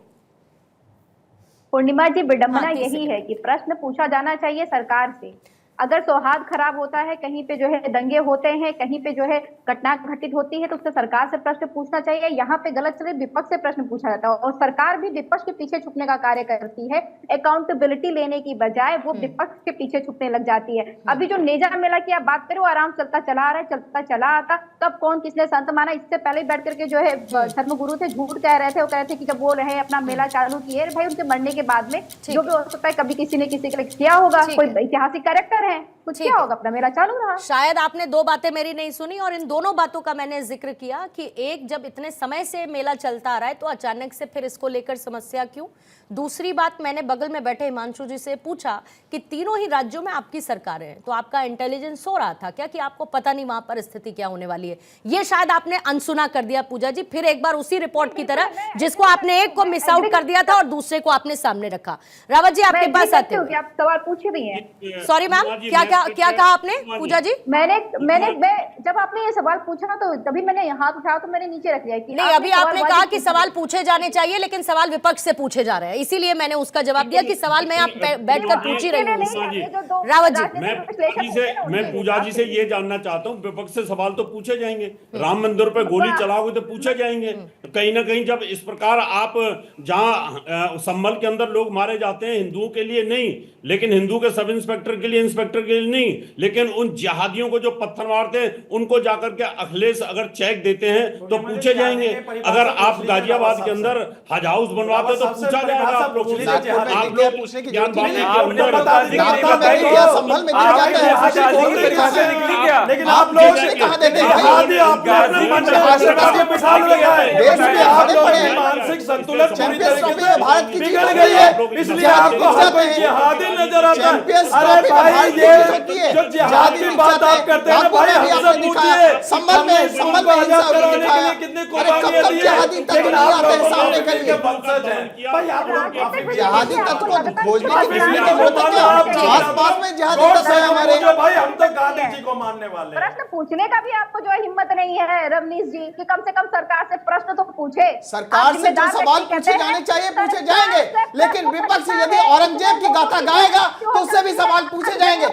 पूर्णिमा जी, विडंबना हाँ, यही है कि प्रश्न पूछा जाना चाहिए सरकार से। अगर सौहार्द खराब होता है, कहीं पे जो है दंगे होते हैं, कहीं पे जो है घटना घटित होती है, तो उससे सरकार से प्रश्न पूछना चाहिए। यहाँ पे गलत चले विपक्ष से प्रश्न पूछा जाता है, और सरकार भी विपक्ष के पीछे छुपने का कार्य करती है। अकाउंटेबिलिटी लेने की बजाय वो विपक्ष के पीछे छुपने लग जाती है। अभी जो नेजा मेला की आप बात करो, आराम चलता चला आ रहा है, चलता चला आता। कब कौन किसने संत माना, इससे पहले बैठ करके जो है धर्मगुरु थे, झूठ कह रहे थे। वो कह रहे थे कि जब वो रहे अपना मेला चालू किए, भाई उनके मरने के बाद में जो भी हो सकता है, कभी किसी ने किसी के लिए किया होगा, कोई ऐतिहासिक कैरेक्टर है, कुछ क्या होगा, अपना मेला चालू रहा। शायद आपने दो बातें मेरी नहीं सुनी, और इन दोनों बातों का मैंने जिक्र किया कि एक, जब इतने समय से मेला चलता आ रहा है तो अचानक से फिर इसको लेकर समस्या क्यों। दूसरी बात, मैंने बगल में बैठे हिमांशु जी से पूछा कि तीनों ही राज्यों में आपकी सरकारें हैं, तो आपका इंटेलिजेंस सो रहा था क्या कि आपको पता नहीं वहां पर स्थिति क्या होने वाली है? ये शायद आपने अनसुना कर दिया पूजा जी। फिर एक बार उसी रिपोर्ट की तरह, जिसको आपने एक को मिस आउट कर दिया था और दूसरे को आपने सामने रखा। रावत जी आपके पास आते हैं, आप सवाल पूछ रही हैं। सॉरी मैम, क्या कहा आपने पूजा जी? मैं जब आपने ये सवाल पूछा तो तभी मैंने हाथ उठाया, तो मैंने नीचे रख लिया कि नहीं, अभी आपने कहा कि सवाल पूछे जाने चाहिए, लेकिन सवाल विपक्ष से पूछे जा रहे हैं, इसीलिए मैंने उसका जवाब दिया कि सवाल मैं आप बैठकर पूछ ही रही हूँ। रावत जी, मैं पूजा जी से ये जानना चाहता हूँ, विपक्ष से सवाल तो पूछे जाएंगे, राम मंदिर पे गोली चलाओगे तो पूछे जाएंगे। कहीं ना कहीं जब इस प्रकार आप, जहाँ संभल के अंदर लोग मारे जाते हैं, हिंदुओं के लिए नहीं, लेकिन हिंदू के सब इंस्पेक्टर के लिए, इंस्पेक्टर के लिए नहीं, लेकिन उन जिहादियों को जो पत्थर मारते हैं उनको जाकर के अखिलेश अगर चेक देते हैं तो पूछे जाएंगे। अगर आप गाजियाबाद के अंदर हज हाउस बनवाते तो पूछा जाएगा। आप लोग पूछने की जरूरत नहीं है, लेकिन आप लोग कहा देते हैं मानसिक संतुलन पूरी चैंपियंस तरीके ट्रॉफी से में भारत की जीत बिगड़ होती गई है। है, इसलिए आपको हर कोई जिहादी नजर आता है। चैंपियंस अरे ट्रॉफी में भाई भारत की ये जीत होती है। जो जिहाद की बात आप करते हैं ना नागपुर भाई, में भी हमसे आपने दिखाया, पूछिए संभल में हिंसा आजाद को कराने के दिखाया। लिए कितने अरे कुर्बानियां कब दी है, जिहादी तत्व लेकिन नहीं आप आते लोगों सामने ने करिए। वंशज है भाई, आप लोग काफी जिहादी तत्व को खोजने की इसलिए जरूरत है क्या? आस-पास में जिहादी तत्व है हमारे। भाई हम तो गांधी जी को मानने वाले हैं। प्रश्न पूछने का भी आपको जो है हिम्मत नहीं है रवनीश जी कि कम से कम सरकार से प्रश्न तो पूछे। सरकार से जो सवाल पूछे जाने चाहिए पूछे जाएंगे, लेकिन विपक्ष यदि औरंगजेब की गाथा गाएगा तो उससे भी सवाल पूछे जाएंगे।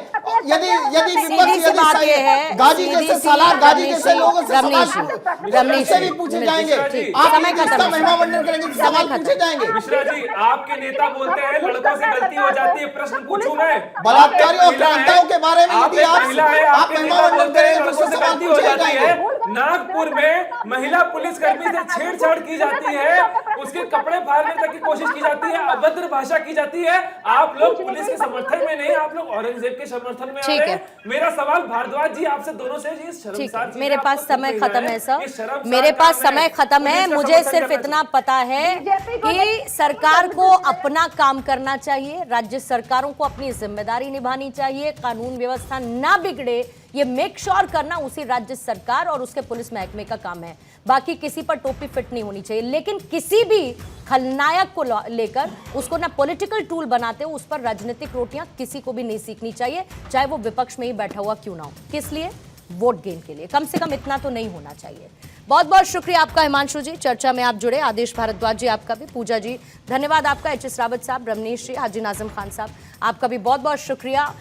यदि विपक्ष यदि गाजी जैसे सालार गाजी जैसे लोगों से सवाल उससे भी पूछे जाएंगे। आप किसका महिमा मंडन करेंगे, सवाल पूछे जाएंगे। मिश्रा जी, आपके नेता बोलते हैं लड़कों से गलती हो जाती है, प्रश्न पूछूं मैं? बलात्कारियों और क्रांतियों के बारे में यदि आप महिमा मंडन करेंगे तो उससे सवाल गलती हो पूछे जाती जाएंगे। है। नागपुर में महिला पुलिसकर्मी से छेड़छाड़ की जाती है, उसके कपड़े फाड़ने तक की कोशिश की जाती है, अभद्र भाषा की जाती है। आप लोग पुलिस के समर्थन में नहीं, आप लोग औरंगजेब के समर्थन में आ रहे हैं। मेरा सवाल भारद्वाज जी आपसे दोनों से ये शर्मसार मेरे पास समय खत्म है सर, मेरे पास समय खत्म है। मुझे सिर्फ इतना पता है कि सरकार को अपना काम करना चाहिए, राज्य सरकारों को अपनी जिम्मेदारी निभानी चाहिए, कानून व्यवस्था ना बिगड़े ये मेक श्योर करना उसी राज्य सरकार और उसके पुलिस महकमे का काम है। बाकी किसी पर टोपी फिट नहीं होनी चाहिए, लेकिन किसी भी खलनायक को लेकर उसको ना पॉलिटिकल टूल बनाते हो, उस पर राजनीतिक रोटियां किसी को भी नहीं सीखनी चाहिए, चाहे वो विपक्ष में ही बैठा हुआ क्यों ना हो। किस लिए? वोट गेन के लिए। कम से कम इतना तो नहीं होना चाहिए। बहुत बहुत शुक्रिया आपका हिमांशु जी, चर्चा में आप जुड़े। आदेश भारद्वाज जी आपका भी, पूजा जी धन्यवाद आपका, एच एस रावत साहब, रमनीश जी, हाजी नाजिम खान साहब आपका भी बहुत बहुत शुक्रिया।